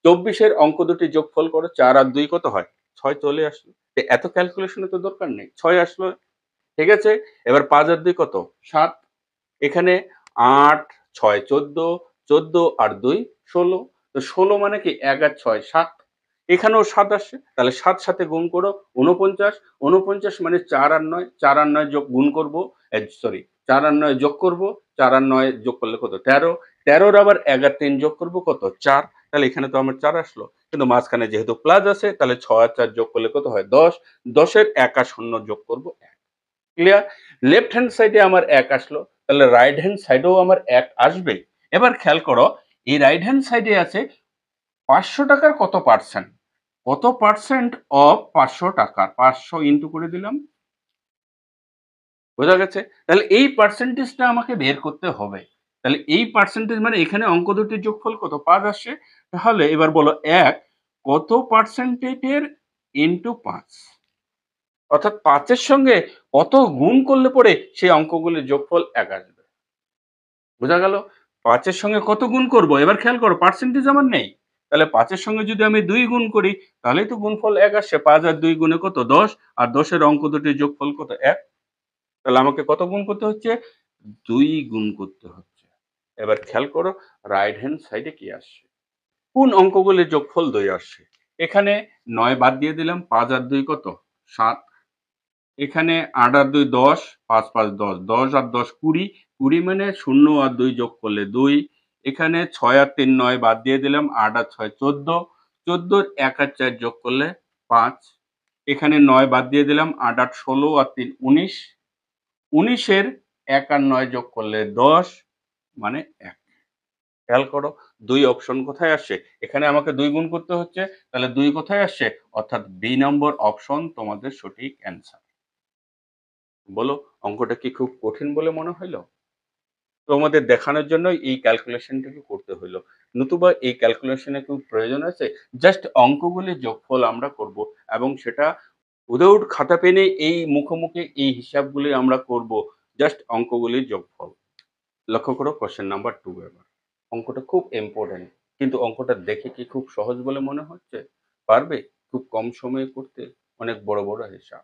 ২৪ এর অঙ্ক দুটি যোগফল করো। ৪ আর ২ কত হয়? ৬ চলে আসলো। এত ক্যালকুলেশনের তো দরকার নেই। ৬ আসলো। ঠিক আছে? এবার ৫ আর ২ কত? ৭। এখানে ৮, ৬ ১৪, ১৪ আর ২ ১৬। তো ১৬ মানে কি? ১ আর ৬ ৭। এখানেও 7 আসছে, তাহলে 7 সাথে গুণ করো 49, 49 মানে 4 আর 9, 4 আর 9 যোগ গুণ করব, সরি 4 আর 9 যোগ করব, 4 আর 9 যোগ করলে কত 13, 13 র আবার 11 3 যোগ করব কত 4, তাহলে এখানে তো আমার 4 আসলো, কিন্তু মাঝখানে যেহেতু প্লাস আছে তাহলে 6 আর 4 যোগ করলে কত হয় 10, 10 এর 1 আর 0 যোগ করব 1। ক্লিয়ার? লেফট হ্যান্ড সাইডে আমার 1 আসলো, তাহলে রাইট হ্যান্ড সাইডেও আমার 1 আসবে। এবার খেয়াল করো, এই রাইট হ্যান্ড সাইডে আছে 500 টাকার কত পার্সেন্ট? কত পার্সেন্ট অফ 500 টাকা? 500 ইনটু করে দিলাম। বোঝা গেছে? তাহলে এই পার্সেন্টেজটা আমাকে বের করতে হবে। তাহলে এই পার্সেন্টেজ মানে এখানে অঙ্ক দুটির যোগফল কত? 5 আসছে। তাহলে এবার বলো 1 কত পার্সেন্টেজের ইনটু 5? অর্থাৎ 5 এর সঙ্গে কত গুণ করলে পরে সেই অঙ্কগুলির যোগফল 1 আসবে। বোঝা গেল? ৫ এর সঙ্গে কত গুণ করব? এবার খেয়াল করো পার্সেন্টেজ আমার নেই। তাহলে ৫ এর সঙ্গে যদি আমি ২ গুণ করি তাহলেই তো গুণফল ১ আসছে। ৫ আর ২ গুণে কত? ১০ আর ১০ এর অঙ্ক দুটির যোগফল কত? ১। তাহলে আমাকে কত গুণ করতে হচ্ছে? ২ গুণ করতে হচ্ছে। এবার খেয়াল করো রাইট হ্যান্ড সাইডে কি আসছে? কোন অঙ্কগুলির যোগফল ২ আসছে? এখানে ৯ বাদ দিয়ে দিলাম। ৫ আর ২ কত? ৭। এখানে ৮ আর ২ ১০, ৫ ৫ ১০, ১০ আর ১০ ২০, ২০ মানে ০ আর ২ যোগ করলে ২। এখানে ৬ আর ৩ ৯ বাদ দিয়ে দিলাম, ৮ আর ৬ ১৪, ১৪ র ১ আর ৪ যোগ করলে ৫। এখানে ৯ বাদ দিয়ে দিলাম, ৮ ৮ ১৬ আর ৩ ১৯, ১৯ এর ১ আর ৯ যোগ করলে ১০ মানে ১। খেয়াল করো ২ অপশন কোথায় আসছে? এখানে আমাকে ২ গুণ করতে হচ্ছে, তাহলে ২ কোথায় আসছে? অর্থাৎ বি নম্বর অপশন তোমাদের সঠিক অ্যান্সার। বলো অঙ্কটা কি খুব কঠিন বলে মনে হইল? তোমাদের দেখানোর জন্য এই ক্যালকুলেশনটুকু করতে হইলো। নতুবা এই ক্যালকুলেশনের কোনো প্রয়োজন আছে? জাস্ট অঙ্কগুলির যোগফল আমরা করব এবং সেটা উইথআউট খাতা পেনে এই মুখোমুখি এই হিসাবগুলি আমরা করব। জাস্ট অঙ্কগুলির যোগফল। লক্ষ্য করো কোয়েশ্চেন নাম্বার 2 এবার। অঙ্কটা খুব ইম্পোর্টেন্ট। কিন্তু অঙ্কটা দেখে কি খুব সহজ বলে মনে হচ্ছে? পারবে? খুব কম সময়ে করতে? অনেক বড়, বড় হিসাব।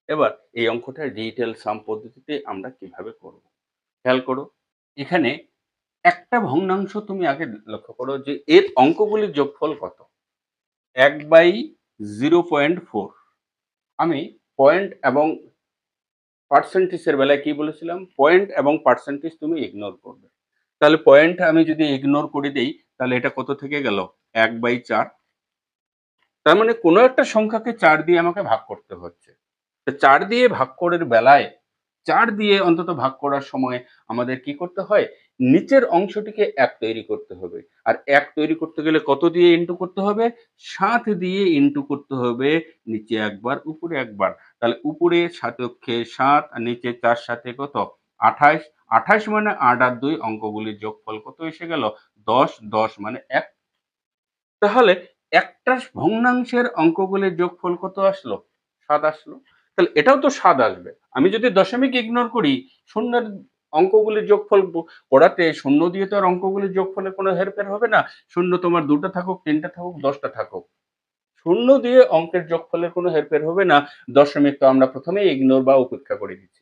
এবার এই অঙ্কটা ডিটেইল সাম পদ্ধতিতে আমরা কিভাবে করব? খেয়াল করো, এখানে একটা ভগ্নাংশ তুমি আগে লক্ষ্য করো যে এর অঙ্কগুলির যোগফল কত? 1/0.4। আমি পয়েন্ট এবং পার্সেন্টেজ এর বেলায় কি বলেছিলাম? পয়েন্ট এবং পার্সেন্টেজ তুমি ইগনোর করবে। তাহলে পয়েন্ট আমি যদি ইগনোর করে দেই, তাহলে এটা কত থেকে গেল? 1/4। তার মানে কোনো একটা সংখ্যাকে 4 দিয়ে আমাকে ভাগ করতে হচ্ছে। তো 4 দিয়ে ভাগ করার বেলায় ৪ দিয়ে অন্তত ভাগ করার সময় আমাদের কি করতে হয়? নিচের অংশটিকে ১ তৈরি করতে হবে। আর ১ তৈরি করতে গেলে কত দিয়ে ইনটু করতে হবে? ৭ দিয়ে ইনটু করতে হবে। নিচে একবার, উপরে একবার। তাহলে উপরে ৭ অক্ষে ৭ আর নিচে ৪ ৭ কত? ২৮। ২৮ মানে ৮ আর ২ অঙ্কগুলির যোগফল কত এসে গেল? ১০, ১০ মানে ১। তাহলে একটা ভগ্নাংশের অঙ্কগুলির যোগফল কত আসলো? ৭ আসলো। তাহলে এটাও তো ৭ আসবে। আমি যদি দশমিক ইগনোর করি, শূন্যের অঙ্কগুলির যোগফল করাতে শূন্য দিয়ে তো আর অঙ্কগুলির যোগফলের কোনো হেরফের হবে না। শূন্য তোমার ২ টা থাকুক, ৩ টা থাকুক, ১০ টা থাকুক। শূন্য দিয়ে অঙ্কের যোগফলের কোনো হেরফের হবে না। দশমিক তো আমরা প্রথমেই ইগনোর বা উপেক্ষা করে দিচ্ছি।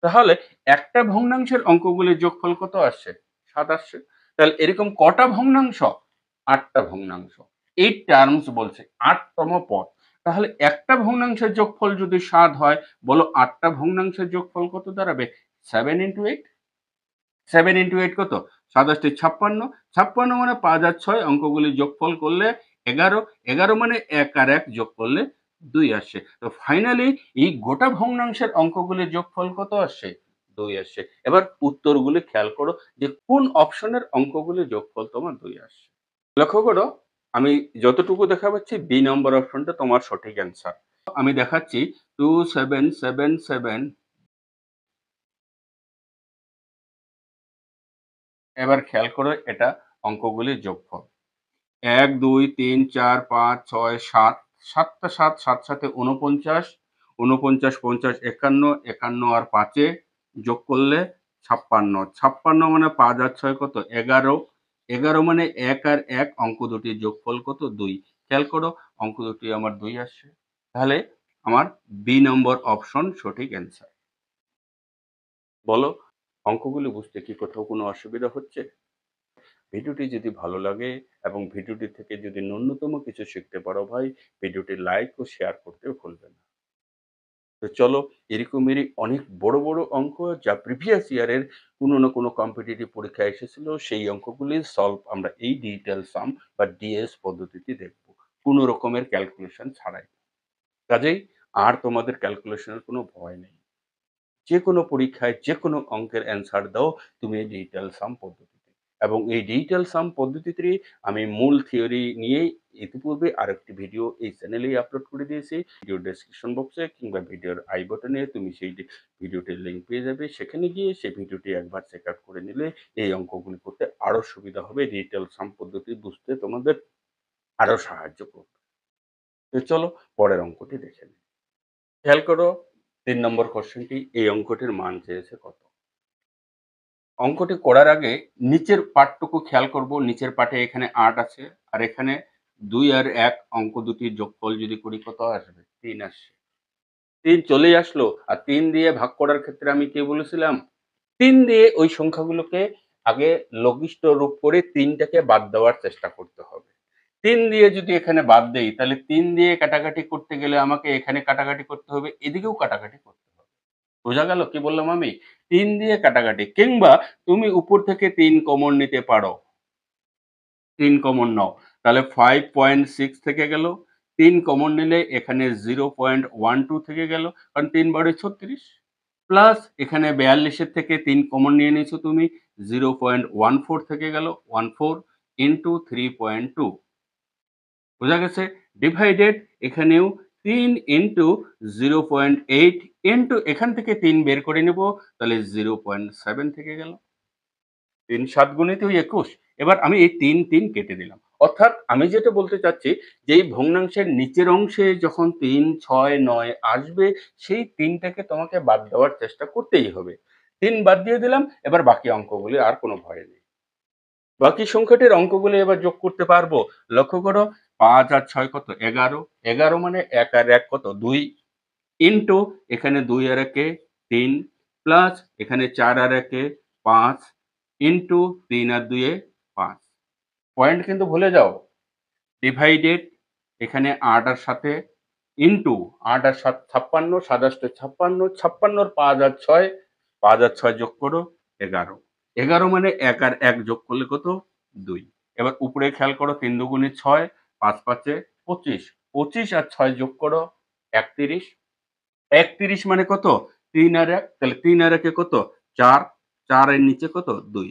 তাহলে একটা ভগ্নাংশের অঙ্কগুলির যোগফল কত আসছে? ৭ আসছে। তাহলে এরকম কটা ভগ্নাংশ? ৮ টা ভগ্নাংশ। 8 টার্মস বলছে, ৮ তম পদ। তাহলে একটা ভগ্নাংশের যোগফল যদি ৭ হয়, বলো ৮ টা ভগ্নাংশের যোগফল কত দাঁড়াবে? 7 into 8। 7 into 8 কত? ৭ ৮ 56, 56 মানে ৫ আর ৬ অঙ্কগুলির যোগফল করলে ১১, ১১ মানে ১ আর ১ যোগ করলে ২ আসছে। তো ফাইনালি এই গোটা ভগ্নাংশের অঙ্কগুলির যোগফল কত আসছে? ২ আসছে। এবার উত্তরগুলি খেয়াল করো যে কোন অপশনের অঙ্কগুলির যোগফল তোমার ২ আসছে। লক্ষ্য করো আমি যতটুকু দেখা পাচ্ছি বি নম্বর অপশনটা তোমার সঠিক অ্যান্সার। আমি দেখাচ্ছি 2777। এবার খেয়াল করো এটা অঙ্কগুলির যোগফল। ১, ২, ৩, ৪, ৫, ৬, ৭, ৭ টা ৭, ৭ ৭ ৪৯, ৪৯, ৫০, ৫১, ৫১ আর ৫ এ যোগ করলে ৫৬, ৫৬ মানে ৫ আর ৬ কত? ১১, ১১ মানে ১ আর ১ অঙ্ক দুটির যোগফল কত? ২। খেয়াল করো অঙ্ক দুটি আমার ২ আসছে। তাহলে আমার বি নম্বর অপশন সঠিক অ্যান্সার। বলো অঙ্কগুলি বুঝতে কি কোথাও কোনো অসুবিধা হচ্ছে? ভিডিওটি যদি ভালো লাগে এবং ভিডিওটি থেকে যদি ন্যূনতম কিছু শিখতে পারো ভাই, ভিডিওটি লাইক ও শেয়ার করতেও ভুলবে না। তো চলো, এরকমেরই অনেক বড় বড় অঙ্ক যা প্রিভিয়াস ইয়ারের কোনো না কোনো কম্পিটিটিভ পরীক্ষায় এসেছিল, সেই অঙ্কগুলি সলভ আমরা এই ডিজিটাল সাম বা ডিএস পদ্ধতিতে দেখব, কোনো রকমের ক্যালকুলেশন ছাড়াই। কাজেই আর তোমাদের ক্যালকুলেশনের কোনো ভয় নেই। যেকোনো পরীক্ষায় যেকোনো অঙ্কের অ্যান্সার দাও তুমি এই ডিজিটাল সাম পদ্ধতিতে। এবং এই ডিজিটাল সাম পদ্ধতিতে আমি মূল থিওরি নিয়েই ইতিপূর্বে আরেকটি ভিডিও এই চ্যানেলেই আপলোড করে দিয়েছি। ভিডিও ডেসক্রিপশন বক্সে কিংবা ভিডিওর আই বাটনে তুমি সেই ভিডিওটির লিঙ্ক পেয়ে যাবে। সেখানে গিয়ে সেই ভিডিওটি একবার চেক আউট করে নিলে এই অঙ্কগুলি করতে আরো সুবিধা হবে। ডিজিটাল সাম পদ্ধতি বুঝতে তোমাদের আরো সাহায্য করবে। তো চলো পরের অঙ্কটি দেখে নিই। খেয়াল করো, ৩ নম্বর কোশ্চেনটি, এই অঙ্কটির মান চেয়েছে কত? অঙ্কটি করার আগে নিচের পার্টটুকু খেয়াল করব। নিচের পার্টে এখানে ৮ আছে আর এখানে ২ আর ১ অঙ্ক দুটির যোগফল যদি করি কত আসবে? ৩ আসছে। ৩ চলেই আসলো। আর ৩ দিয়ে ভাগ করার ক্ষেত্রে আমি কি বলেছিলাম? ৩ দিয়ে ওই সংখ্যাগুলোকে আগে লঘিষ্ঠ রূপ করে ৩ টাকে বাদ দেওয়ার চেষ্টা করতে হবে। ৩ দিয়ে যদি এখানে বাদ দেই তাহলে ৩ দিয়ে কাটাকাটি করতে গেলে আমাকে এখানে কাটাকাটি করতে হবে, এদিকেও কাটাকাটি করতে হবে। বোঝা গেল কি বললাম আমি? ৩ দিয়ে কাটাকাটি, কিংবা তুমি উপর থেকে ৩ কমন নিতে পারো। ৩ কমন নাও। তাহলে 5.6 থেকে গেল। ৩ কমন নিলে এখানে 0.12 থেকে গেল। কারণ ৩ বারে ৩৬। প্লাস এখানে ৪২ এর থেকে ৩ কমন নিয়ে নিয়েছো তুমি। 0.14 থেকে গেল। 14 ইন্টু 3.2। বোঝা গেছে? ডিভাইডেড এখানেও ৩ ইন্টু 0.8 ইন্টু এখান থেকে ৩ বের করে নেব। তাহলে 0.7 থেকে গেল। ৩ ৭ গুণিত ২১। এবার আমি এই ৩ ৩ কেটে দিলাম। অর্থাৎ আমি যেটা বলতে চাচ্ছি যে এই ভগ্নাংশের নিচের অংশে যখন ৩, ৬, ৯ আসবে সেই ৩ টাকে তোমাকে বাদ দেওয়ার চেষ্টা করতেই হবে। ৩ বাদ দিয়ে দিলাম, এবার বাকি অঙ্কগুলি আর কোনো ভয় নেই। বাকি সংখ্যাটির অঙ্কগুলো এবার যোগ করতে পারবো। লক্ষ্য করো, ৫ আর ৬ কত? ১১। ১১ মানে ১ আর ১ কত? ২ ইন্টু এখানে ২ আর ১ এ ৩ প্লাস এখানে ৪ আর ১ এ ৫ ইন্টু ৩ আর ২ এ ৫। পয়েন্ট কিন্তু ভুলে যাও। ডিভাইডেড এখানে ৮ আর ৭ এ ইন্টু ৮ আর ৭ ৫৬, ৭ ৫৬, ৫৬ র ৫ আর ৬, ৫ আর ৬ যোগ করো ১১। ১১ মানে ১ আর ১ যোগ করলে কত? ২। এবার উপরে খেয়াল করো, ৩ দুগুণে ৬, ৫ ৫ এ ২৫। ২৫ আর ৬ যোগ করো ৩১। ৩১ মানে কত? ৩ আর ১, তাহলে ৩ আর ১ এ কত? ৪। ৪ এর নিচে কত? ২।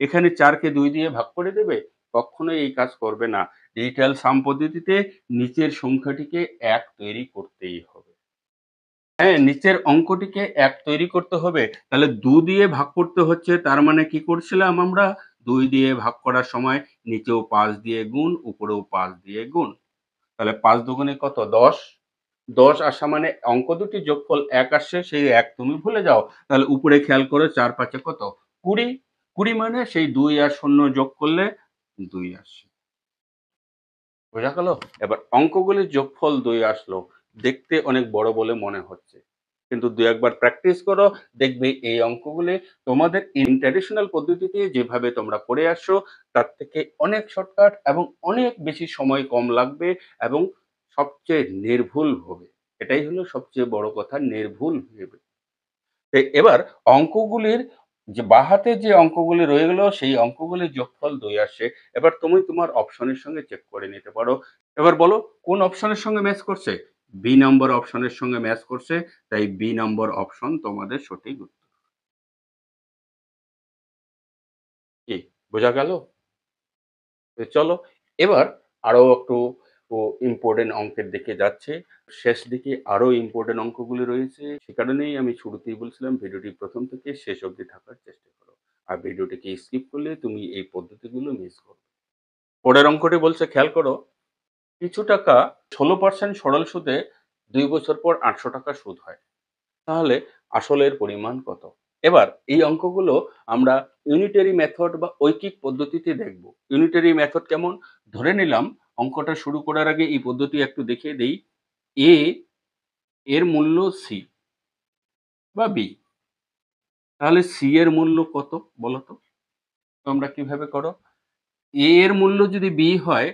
এখানে ৪ কে ২ দিয়ে ভাগ করে দেবে? কখনোই এই কাজ করবে না। ডিজিটাল সাম পদ্ধতিতে নিচের সংখ্যাটিকে ১ তৈরি করতেই হবে। হ্যাঁ, নিচের অঙ্কটিকে ১ তৈরি করতে হবে। তাহলে ২ দিয়ে ভাগ করতে হচ্ছে, তার মানে কি করছিলাম আমরা? ২ দিয়ে ভাগ করার সময় নিচেও ৫ দিয়ে গুণ, উপরেও ৫ দিয়ে গুণ। তাহলে ৫ দুগুণে কত? ১০। ১০ আসা মানে অঙ্ক দুটির যোগফল ১ আসছে, সেই ১ তুমি ভুলে যাও। তাহলে উপরে খেয়াল করো, ৪ ৫ এ কত? ২০। ২০ মানে সেই ২ আর ০ যোগ করলে ২ আসছে। বোঝা গেল? এবার অঙ্কগুলির যোগফল ২ আসলো। দেখতে অনেক বড় বলে মনে হচ্ছে। কিন্তু ২-১ বার প্র্যাকটিস করো, দেখবে এই অঙ্কগুলি তোমাদের ট্র্যাডিশনাল পদ্ধতিতে যেভাবে তোমরা করে আসছো তার থেকে অনেক শর্টকাট এবং অনেক বেশি সময় কম লাগবে এবং সবচেয়ে নির্ভুল হবে। এটাই হলো সবচেয়ে বড় কথা, নির্ভুল হবে। এবার অঙ্কগুলির যে বাঁ হাতে যে অঙ্কগুলি রয়ে গেল সেই অঙ্কগুলির যোগফল ২ আসছে। এবার তুমি তোমার অপশনের সঙ্গে চেক করে নিতে পারো। এবার বলো কোন অপশনের সঙ্গে ম্যাচ করছে? বি নম্বর অপশনের সঙ্গে ম্যাচ করছে। তাই বি নম্বর অপশন তোমাদের সঠিক উত্তর। কি বোঝা গেল? তো চলো এবার আরো একটু ইম্পর্টেন্ট অঙ্কের দিকে যাচ্ছে। শেষ দিকে আরো ইম্পর্টেন্ট অঙ্কগুলি রয়েছে। সে কারণেই আমি শুরুতেই বলছিলাম ভিডিওটি ১ম থেকে শেষ অবধি থাকার চেষ্টা করো। আর ভিডিওটিকে স্কিপ করলে তুমি এই পদ্ধতিগুলো মিস করবে। পরের অঙ্কটি বলছে, খেয়াল করো, কিছু টাকা ১৬% সরল সুদে ২ বছর পর ৳৮০০ সুদ হয়। তাহলে আসলের পরিমাণ কত? এবার এই অঙ্কগুলো আমরা ইউনিটারি মেথড বা ঐকিক পদ্ধতিতে দেখব। ইউনিটারি মেথড কেমন? ধরে নিলাম অঙ্কটা শুরু করার আগে এই পদ্ধতি একটু দেখিয়ে দেই। এ এর মূল্য সি বা বি। তাহলে সি এর মূল্য কত বলো তো? তোমরা কিভাবে করো? এ এর মূল্য যদি বি হয়,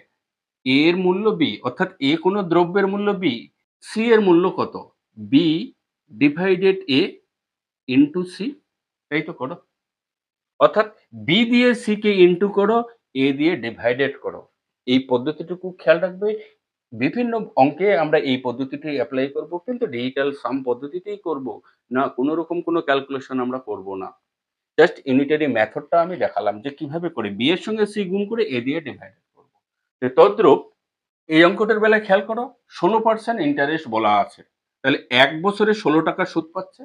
এ এর মূল্য বি অর্থাৎ এ কোনো দ্রব্যের মূল্য বি, সি এর মূল্য কত? বি ডিভাইডেড এ ইনটু সি, তাই তো করো। অর্থাৎ বি দিয়ে সি কে ইনটু করো, এ দিয়ে ডিভাইডেড করো। এই পদ্ধতিটুকু খেয়াল রাখবে। বিভিন্ন অঙ্কে আমরা এই পদ্ধতিটি এপ্লাই করব, কিন্তু ডিজিটাল সাম পদ্ধতিতেই করব, না কোনো রকম কোনো ক্যালকুলেশন আমরা করব না। জাস্ট ইউনিটারি মেথডটা আমি দেখালাম যে কিভাবে করে বি এর সঙ্গে সি গুণ করে এ দিয়ে ডিভাইডেড করব। তদ্রূপ এই অঙ্কটার বেলায় খেয়াল করো, 16% ইন্টারেস্ট বলা আছে। তাহলে 1 বছরে 16 টাকা সুদ পাচ্ছে।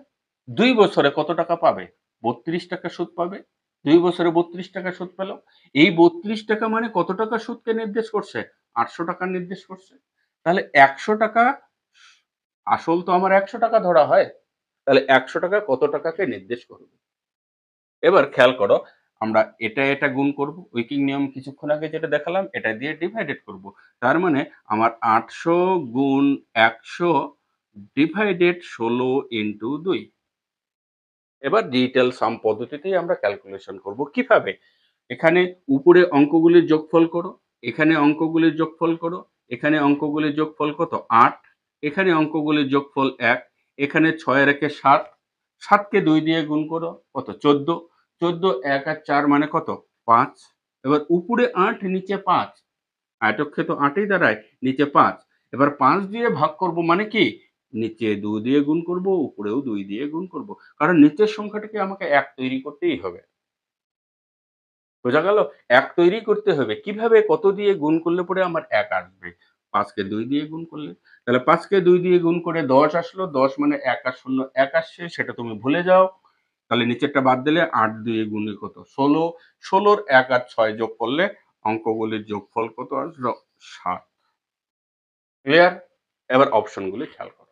2 বছরে কত টাকা পাবে? 32 টাকা সুদ পাবে। 2 বছরে 32 টাকা সুদ পেল। এই 32 টাকা মানে কত টাকা সুদকে নির্দেশ করছে? 800 টাকা নির্দেশ করছে। তাহলে 100 টাকা, আসল তো আমার 100 টাকা ধরা হয়। তাহলে 100 টাকা কত টাকাকে নির্দেশ করবে? এবার খেয়াল করো, আমরা এটা গুণ করব। উইকিং নিয়ম কিছুক্ষণ আগে যেটা দেখালাম, এটা দিয়ে ডিভাইডেড করব। তার মানে আমার 800 গুণ 100 ডিভাইডেড 16 ইনটু 2। এবার ডিজিটাল সাম পদ্ধতিতেই আমরা ক্যালকুলেশন করব। কিভাবে? এখানে উপরে অঙ্কগুলির যোগফল করো, এখানে অঙ্কগুলির যোগফল করো, এখানে অঙ্কগুলির যোগফল কত? 8, এখানে অঙ্কগুলির যোগফল 1, এখানে 6 এর একে 7, 7 কে 2 দিয়ে গুণ করো, কত? 14, 14 1 আর 4 মানে কত? 5। এবার উপরে 8 নিচে 5, আয়তক্ষেত্র 8 ই দাঁড়ায়, নিচে 5। এবার 5 দিয়ে ভাগ করব মানে কি? নিচে 2 দিয়ে গুণ করব, উপরেও 2 দিয়ে গুণ করব। কারণ নিচের সংখ্যাটাকে আমাকে 1 তৈরি করতেই হবে। বোঝা গেল? ১ তৈরি করতে হবে। কিভাবে? কত দিয়ে গুণ করলে পরে আমার ১ আসবে? ৫ কে ২ দিয়ে গুণ করলে। তাহলে ৫ কে ২ দিয়ে গুণ করে ১০ আসলো। ১০ মানে ১ আর ০ ১ আসছে, সেটা তুমি ভুলে যাও। তাহলে নিচেরটা বাদ দিলে ৮ দিয়ে গুণে কত? ১৬। ১৬ র ১ আর ৬ যোগ করলে অঙ্কগুলির যোগফল কত আসলো? ৭। ক্লিয়ার? এবার অপশনগুলি খেয়াল করো।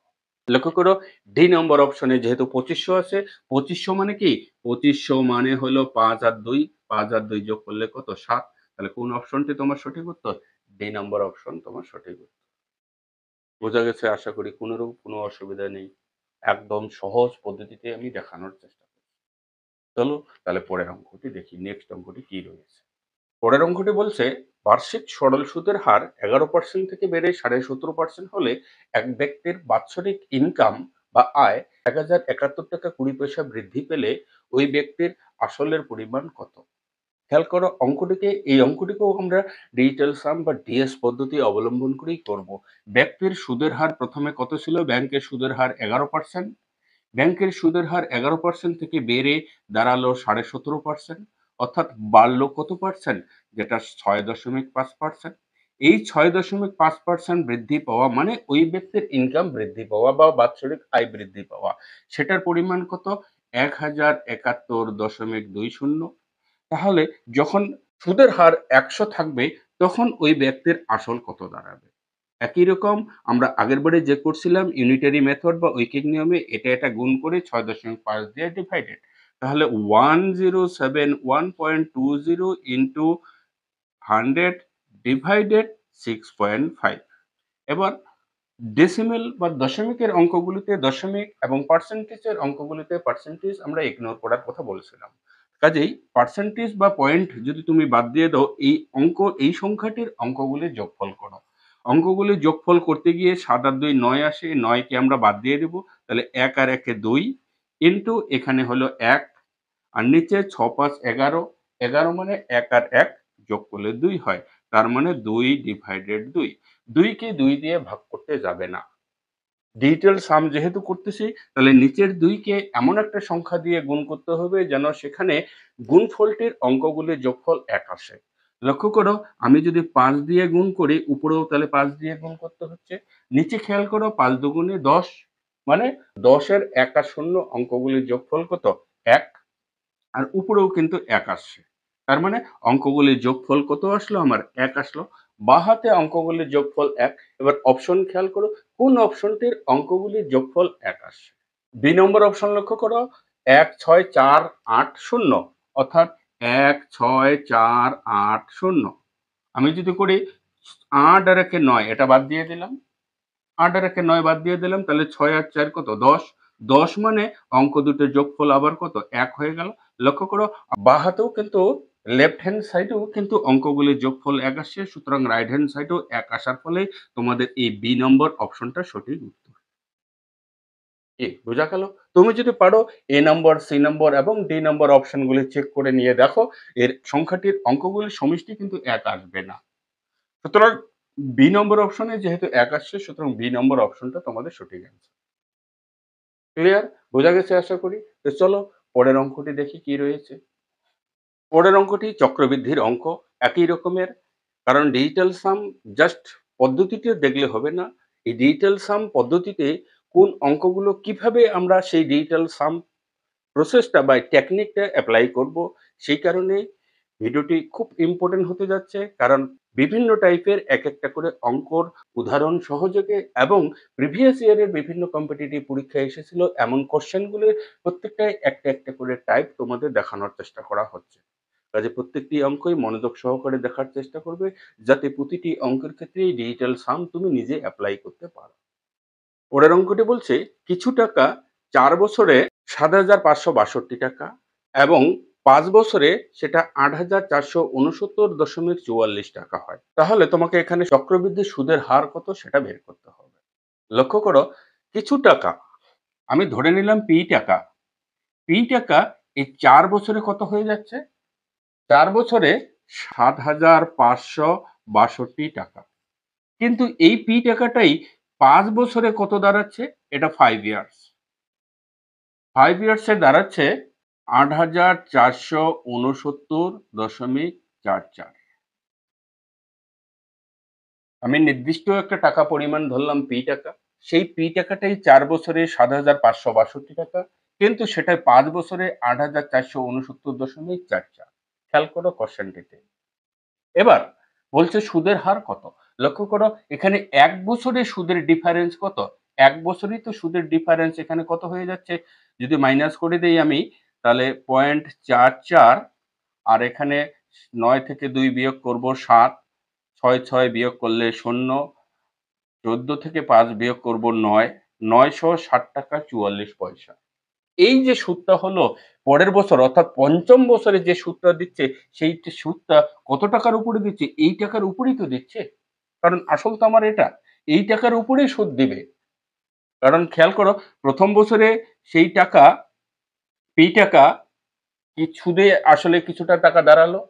লক্ষ্য করো, ডি নম্বর অপশনে যেহেতু ২৫০০ আছে, ২৫০০ মানে কি? ২৫০০ মানে হলো ৫ আর ২, ৫ আর ২ যোগ করলে কত? ৭। তাহলে কোন অপশনটি তোমার সঠিক উত্তর? ডি নম্বর অপশন তোমার সঠিক উত্তর। বোঝা গেছে আশা করি, কোনরূপ কোনো অসুবিধা নেই। একদম সহজ পদ্ধতিতে আমি দেখানোর চেষ্টা করছি। চলো তাহলে পরের অঙ্কটি দেখি, নেক্সট অঙ্কটি কি রয়েছে। পরের অঙ্কটি বলছে, বার্ষিক সরল সুদের হার 11% থেকে বেড়ে 17.5% হলে এক ব্যক্তির বাৎসরিক ইনকাম বা আয় 1071 টাকা 20 পয়সা বৃদ্ধি পেলে ওই ব্যক্তির আসলের পরিমাণ কত? খেয়াল করো, এই অঙ্কটিকেও আমরা ডিজিটাল সাম বা ডিএস পদ্ধতি অবলম্বন করেই করব। ব্যক্তির সুদের হার প্রথমে কত ছিল? ব্যাংকের সুদের হার 11%। ব্যাংকের সুদের হার 11% থেকে বেড়ে দাঁড়ালো 17.5%, অর্থাৎ বাড়লো কত পার্সেন্ট? যেটা 6.5%। এই 6.5% বৃদ্ধি পাওয়া মানে ওই ব্যক্তির ইনকাম বৃদ্ধি পাওয়া বা বাৎসরিক আয় বৃদ্ধি পাওয়া। সেটার পরিমাণ কত? 1071.20। তাহলে যখন সুদের হার 100 থাকবে, তখন ওই ব্যক্তির আসল কত দাঁড়াবে? একই রকম আমরা আগেরবারে যে করছিলাম ইউনিটারি মেথড বা ঐকিক নিয়মে, এটা গুণ করে 6.5 দিয়ে ডিভাইডেড। তাহলে 1071.20 ইনটু 100 ডিভাইডেড 6.5। এবার ডেসিমেল বা দশমিকের অঙ্কগুলিতে দশমিক এবং পার্সেন্টেজের অঙ্কগুলিতে পার্সেন্টেজ আমরা ইগনোর করার কথা বলেছিলাম। কাজেই পার্সেন্টেজ বা পয়েন্ট যদি তুমি বাদ দিয়ে দাও, এই সংখ্যাটির অঙ্কগুলির যোগফল করো। অঙ্কগুলির যোগফল করতে গিয়ে ৭ আর ২ ৯ আসে, ৯ কে আমরা বাদ দিয়ে দেব। তাহলে ১ আর ১ এ ২ ইনটু এখানে হলো ১ আর নিচে ৬ ৫ ১১, ১১ মানে ১ আর ১ যোগ করলে ২ হয়। তার মানে ২ ডিভাইডেড ২। ২ কে ২ দিয়ে ভাগ করতে যাবে না। ডিজিটাল সাম যেহেতু করতেছি, তাহলে নিচের ২ কে এমন একটা সংখ্যা দিয়ে গুণ করতে হবে যেন সেখানে গুণফলটির অঙ্কগুলির যোগফল ১ আসে। লক্ষ্য করো, আমি যদি ৫ দিয়ে গুণ করি, উপরেও তাহলে ৫ দিয়ে গুণ করতে হচ্ছে। নিচে খেয়াল করো, ৫ দুগুণে ১০, মানে ১০ এর ১ আর ০ অঙ্কগুলির যোগফল কত? ১। আর উপরেও কিন্তু ১ আসছে। তার মানে অঙ্কগুলির যোগফল কত আসলো? আমার ১ আসলো। বাঁ হাতে অঙ্কগুলির যোগফল ১। এবার অপশন খেয়াল করো, কোন অপশনটির অঙ্কগুলির যোগফল ১ আসছে? বি নম্বর অপশন লক্ষ্য করো, ১ ৬ ৪ ৮ ০, অর্থাৎ ১ ৬ ৪ ৮ ০। আমি যদি করি ৮ আর ১ এ ৯, এটা বাদ দিয়ে দিলাম। ৮ আর ১ এ ৯ বাদ দিয়ে দিলাম, তাহলে ৬ আর ৪ কত? ১০। ১০ মানে অঙ্ক দুটোর যোগফল আবার কত? ১ হয়ে গেল। লক্ষ্য করো, বাঁ হাতেও কিন্তু লেফট হ্যান্ড সাইডেও কিন্তু অঙ্কগুলির যোগফল ১ আসছে, সুতরাং রাইট হ্যান্ড সাইডেও ১ আসার ফলে তোমাদের এই বি নম্বর অপশনটা সঠিক উত্তর। কি বোঝা গেল? তুমি যদি পারো এ নম্বর, সি নম্বর এবং ডি নম্বর অপশনগুলি চেক করে নিয়ে দেখো, এর সংখ্যাটির অঙ্কগুলির সমষ্টি কিন্তু ১ আসবে না। সুতরাং বি নম্বর অপশনে যেহেতু ১ আসছে, সুতরাং বি নম্বর অপশনটা তোমাদের সঠিক অ্যান্সার। ক্লিয়ার? বোঝা গেছে আশা করি। তো চলো পরের অঙ্কটি দেখি কি রয়েছে। পরের অঙ্কটি চক্রবৃদ্ধির অঙ্ক, একই রকমের। কারণ ডিজিটাল সাম জাস্ট পদ্ধতিটা দেখলে হবে না। এই ডিজিটাল সাম পদ্ধতিতে কোন অঙ্কগুলো কিভাবে আমরা সেই ডিজিটাল সাম প্রসেসটা বা টেকনিকটা অ্যাপ্লাই করব, সেই কারণে ভিডিওটি খুব ইম্পর্টেন্ট হতে যাচ্ছে। কারণ বিভিন্ন টাইপের এক একটা করে অঙ্কর উদাহরণ সহযোগে এবং প্রিভিয়াস ইয়ারের বিভিন্ন কম্পিটিটিভ পরীক্ষায় এসেছিল এমন কোশ্চেনগুলির প্রত্যেকটাই একটা একটা করে টাইপ তোমাদের দেখানোর চেষ্টা করা হচ্ছে। কাজে প্রত্যেকটি অঙ্কই মনোযোগ সহকারে দেখার চেষ্টা করবে, যাতে প্রতিটি অঙ্কের ক্ষেত্রেই ডিজিটাল সাম তুমি নিজে অ্যাপ্লাই করতে পারো। পরের অঙ্কটি বলছে কিছু টাকা ৪ বছরে ৭,৫৬২ টাকা এবং ৫ বছরে সেটা ৮,৪৬৯.৪৪ টাকা হয়। তাহলে তোমাকে এখানে চক্রবৃদ্ধি সুদের হার কত সেটা বের করতে হবে। লক্ষ্য করো, কিছু টাকা আমি ধরে নিলাম পি টাকা। পি টাকা এই ৪ বছরে কত হয়ে যাচ্ছে? ৪ বছরে ৭,৫৬২ টাকা। কিন্তু এই পি টাকাটাই ৫ বছরে কত দাঁড়াচ্ছে? এটা 5 ইয়ার্স। 5 ইয়ার্সে দাঁড়াচ্ছে ৮,৪৬৯.৪৪। আমি নির্দিষ্ট একটা টাকা পরিমাণ ধরলাম পি টাকা। সেই পি টাকাটাই ৪ বছরে ৭,৫৬২ টাকা। কিন্তু সেটাই ৫ বছরে ৮,৪৬৯.৪৪। খেয়াল করো কোশ্চেনটিতে। এবার বলছে সুদের হার কত? লক্ষ্য করো, এখানে ১ বছরে সুদের ডিফারেন্স কত? ১ বছরেই তো সুদের ডিফারেন্স এখানে কত হয়ে যাচ্ছে? যদি মাইনাস করে দেই আমি, তাহলে ০.৪৪, আর এখানে ৯ থেকে ২ বিয়োগ করব ৭, ৬ বিয়োগ করলে ০, ১৪ থেকে ৫ বিয়োগ করব ৯, ৯৬০ টাকা ৪৪ পয়সা। এই যে সুদটা হলো পরের বছর অর্থাৎ পঞ্চম বছরে যে সুদটা দিচ্ছে, সেই সুদটা কত টাকার উপরে দিচ্ছে? এই টাকার উপরেই তো দিচ্ছে। কারণ আসল তো আমার এটা। এই টাকার উপরেই সুদ দিবে। কারণ খেয়াল করো, প্রথম বছরে সেই টাকা, পি টাকা কি সুদে আসলে কিছুটা টাকা দাঁড়ালো।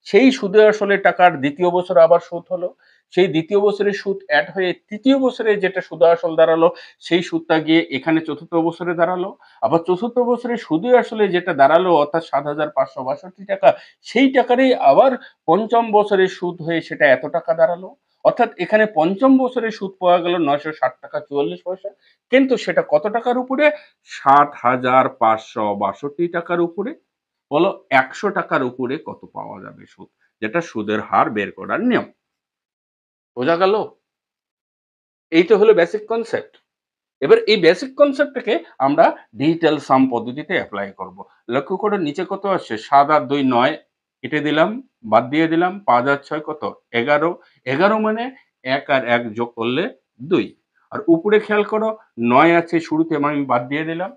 সেই সুদে আসলে টাকার দ্বিতীয় বছর আবার সুদ হলো। সেই দ্বিতীয় বছরের সুদ অ্যাড হয়ে তৃতীয় বছরে যেটা সুদ আসল দাঁড়ালো, সেই সুদটা গিয়ে এখানে চতুর্থ বছরে দাঁড়ালো। আবার চতুর্থ বছরে সুদে আসলে যেটা দাঁড়ালো অর্থাৎ ৭,৫৬২ টাকা, সেই টাকারই আবার পঞ্চম বছরে সুদ হয়ে সেটা এত টাকা দাঁড়ালো। অর্থাৎ এখানে পঞ্চম বছরে সুদ পাওয়া গেল ৯৬০ টাকা ৪৪ পয়সা। কিন্তু সেটা কত টাকার উপরে? ৭,৫৬২ টাকার উপরে। বলো ১০০ টাকার উপরে কত পাওয়া যাবে সুদ? যেটা সুদের হার বের করার নিয়ম। বোঝা গেল? এই তো হলো বেসিক কনসেপ্ট। এবার এই বেসিক কনসেপ্টটাকে আমরা ডিজিটাল সাম পদ্ধতিতে এপ্লাই করব। লক্ষ্য করো নিচে কত আসছে? ৭ আর ২ ৯, কেটে দিলাম, বাদ দিয়ে দিলাম। ৫ আর ৬ কত? ১১। ১১ মানে ১ আর ১ যোগ করলে ২। আর উপরে খেয়াল করো ৯ আছে শুরুতে, আমি বাদ দিয়ে দিলাম।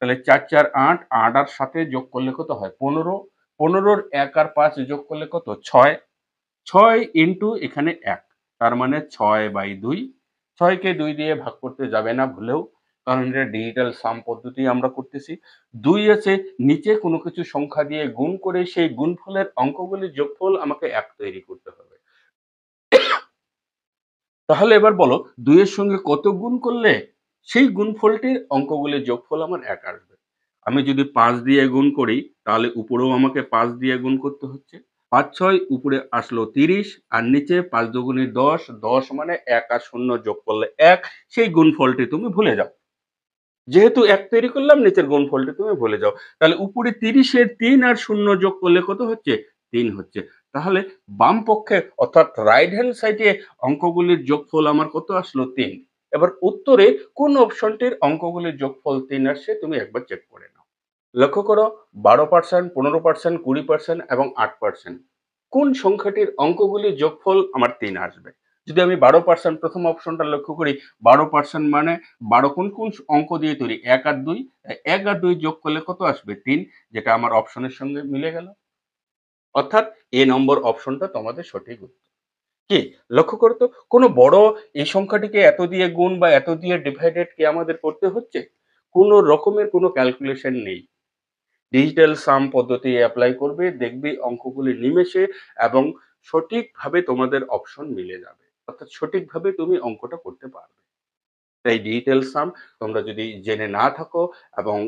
তাহলে ৪ ৪ ৮, ৮ আর ৭ যোগ করলে কত হয়? ১৫। ১৫ র ১ আর ৫ যোগ করলে কত? ৬। ৬ ইনটু এখানে ১, তার মানে ৬/২। ৬ কে ২ দিয়ে ভাগ করতে যাবে না ভুলেও, কারণ এটা ডিজিটাল সাম পদ্ধতি আমরা করতেছি। ২ আছে নিচে কোনো কিছু সংখ্যা দিয়ে গুণ করে সেই গুণফলের অঙ্কগুলির যোগফল আমাকে ১ তৈরি করতে হবে। তাহলে এবার বলো ২ এর সঙ্গে কত গুণ করলে সেই গুণফলটির অঙ্কগুলির যোগফল আমার ১ আসবে? আমি যদি ৫ দিয়ে গুণ করি, তাহলে উপরেও আমাকে ৫ দিয়ে গুণ করতে হচ্ছে। ৫ ৬ উপরে আসলো ৩০, আর নিচে ৫ দুগুণে ১০, ১০ মানে ১ আর ০ যোগ করলে ১, সেই গুণফলটি তুমি ভুলে যাও। যেহেতু ১ তৈরি করলাম, নিচের গুণফলটি তুমি ভুলে যাও। তাহলে উপরে ৩০ এর ৩ আর ০ যোগ করলে কত হচ্ছে? ৩ হচ্ছে। তাহলে বাম পক্ষে অর্থাৎ রাইট হ্যান্ড সাইডে অঙ্কগুলির যোগফল আমার কত আসলো? ৩। এবার উত্তরে কোন অপশনটির অঙ্কগুলির যোগফল ৩ আসছে তুমি একবার চেক করে নাও। লক্ষ্য করো ১২%, ১৫%, ২০% এবং ৮%। কোন সংখ্যাটির অঙ্কগুলির যোগফল আমার ৩ আসবে? যদি আমি ১২% প্রথম অপশনটা লক্ষ্য করি, ১২% মানে ১২ কোন অঙ্ক দিয়ে তৈরি? ১ আর ২। ১ আর ২ যোগ করলে কত আসবে? ৩, যেটা আমার অপশনের সঙ্গে মিলে গেল। অর্থাৎ এ নম্বর অপশনটা তোমাদের সঠিক উত্তর। কি লক্ষ্য করো তো, কোনো বড় এই সংখ্যাটিকে এত দিয়ে গুণ বা এত দিয়ে ডিভাইডেড কি আমাদের করতে হচ্ছে? কোনো রকমের কোনো ক্যালকুলেশন নেই। ডিজিটাল সাম পদ্ধতি অ্যাপ্লাই করবে, দেখবে অঙ্কগুলি নিমেষে এবং সঠিকভাবে তোমাদের অপশন মিলে যাবে, অর্থাৎ সঠিকভাবে তুমি অঙ্কটা করতে পারবে। তাই ডিজিটাল সাম তোমরা যদি জেনে না থাকো এবং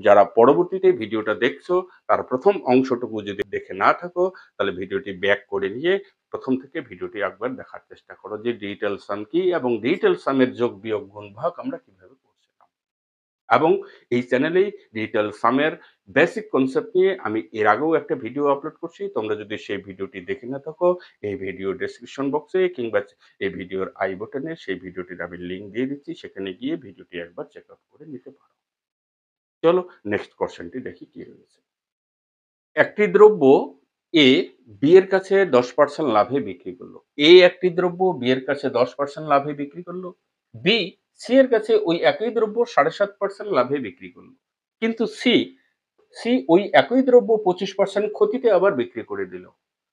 যারা পরবর্তীতে ভিডিওটা দেখছো তার প্রথম অংশটুকু যদি দেখে না থাকো, তাহলে ভিডিওটি ব্যাক করে নিয়ে প্রথম থেকে ভিডিওটি একবার দেখার চেষ্টা করো যে ডিজিটাল সাম কি এবং ডিজিটাল সামের যোগ বিয়োগ গুণ ভাগ আমরা কিভাবে করছিলাম। এবং এই চ্যানেলেই ডিজিটাল সামের বেসিক কনসেপ্ট নিয়ে আমি এর আগেও একটা ভিডিও আপলোড করছি, তোমরা যদি সেই ভিডিওটি দেখে না থাকো এই ভিডিও ডেসক্রিপশন বক্সে কিংবা এই ভিডিওর আই বাটনে সেই ভিডিওটির আমি লিঙ্ক দিয়ে দিচ্ছি, সেখানে গিয়ে ভিডিওটি একবার চেক আউট করে নিতে পারো। চলো নেক্সট কোশ্চেনটি দেখি কি রয়েছে। একটি দ্রব্য এ বি এর কাছে 10% লাভে বিক্রি করলো। এ একটি দ্রব্য বি এর কাছে 10% লাভে বিক্রি করলো। বি সি এর কাছে ওই একই দ্রব্য 7.5% লাভে বিক্রি করলো। কিন্তু সি সি ওই একই দ্রব্য 25% ক্ষতিতে আবার বিক্রি করে দিল।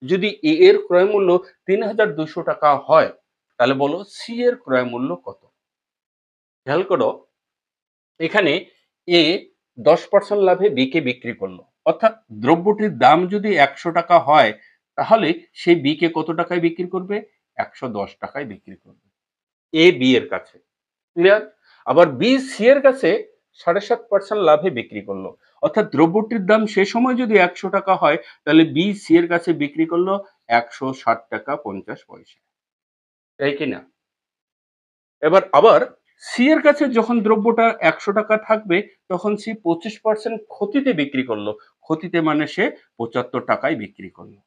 যদি এ এর ক্রয় মূল্য 3,200 টাকা হয়, তাহলে বলো সি এর ক্রয় মূল্য কত? খেয়াল করো, এখানে এ 10% লাভে বি কে বিক্রি করলো, অর্থাৎ দ্রব্যটির দাম যদি 100 টাকা হয়, তাহলে সে বি কে কত টাকায় বিক্রি করবে? 110 টাকায় বিক্রি করবে এ বি এর কাছে। ক্লিয়ার? আবার বি সি এর কাছে 7.5% লাভে বিক্রি করলো, অর্থাৎ দ্রব্যটির দাম সে সময় যদি 100 টাকা হয়, তাহলে বি সি এর কাছে বিক্রি করলো 160 টাকা 50 পয়সা, তাই কিনা? এবার আবার সি এর কাছে যখন দ্রব্যটা 100 টাকা থাকবে, তখন সি 25% ক্ষতিতে বিক্রি করলো। ক্ষতিতে মানে সে 75 টাকায় বিক্রি করলো।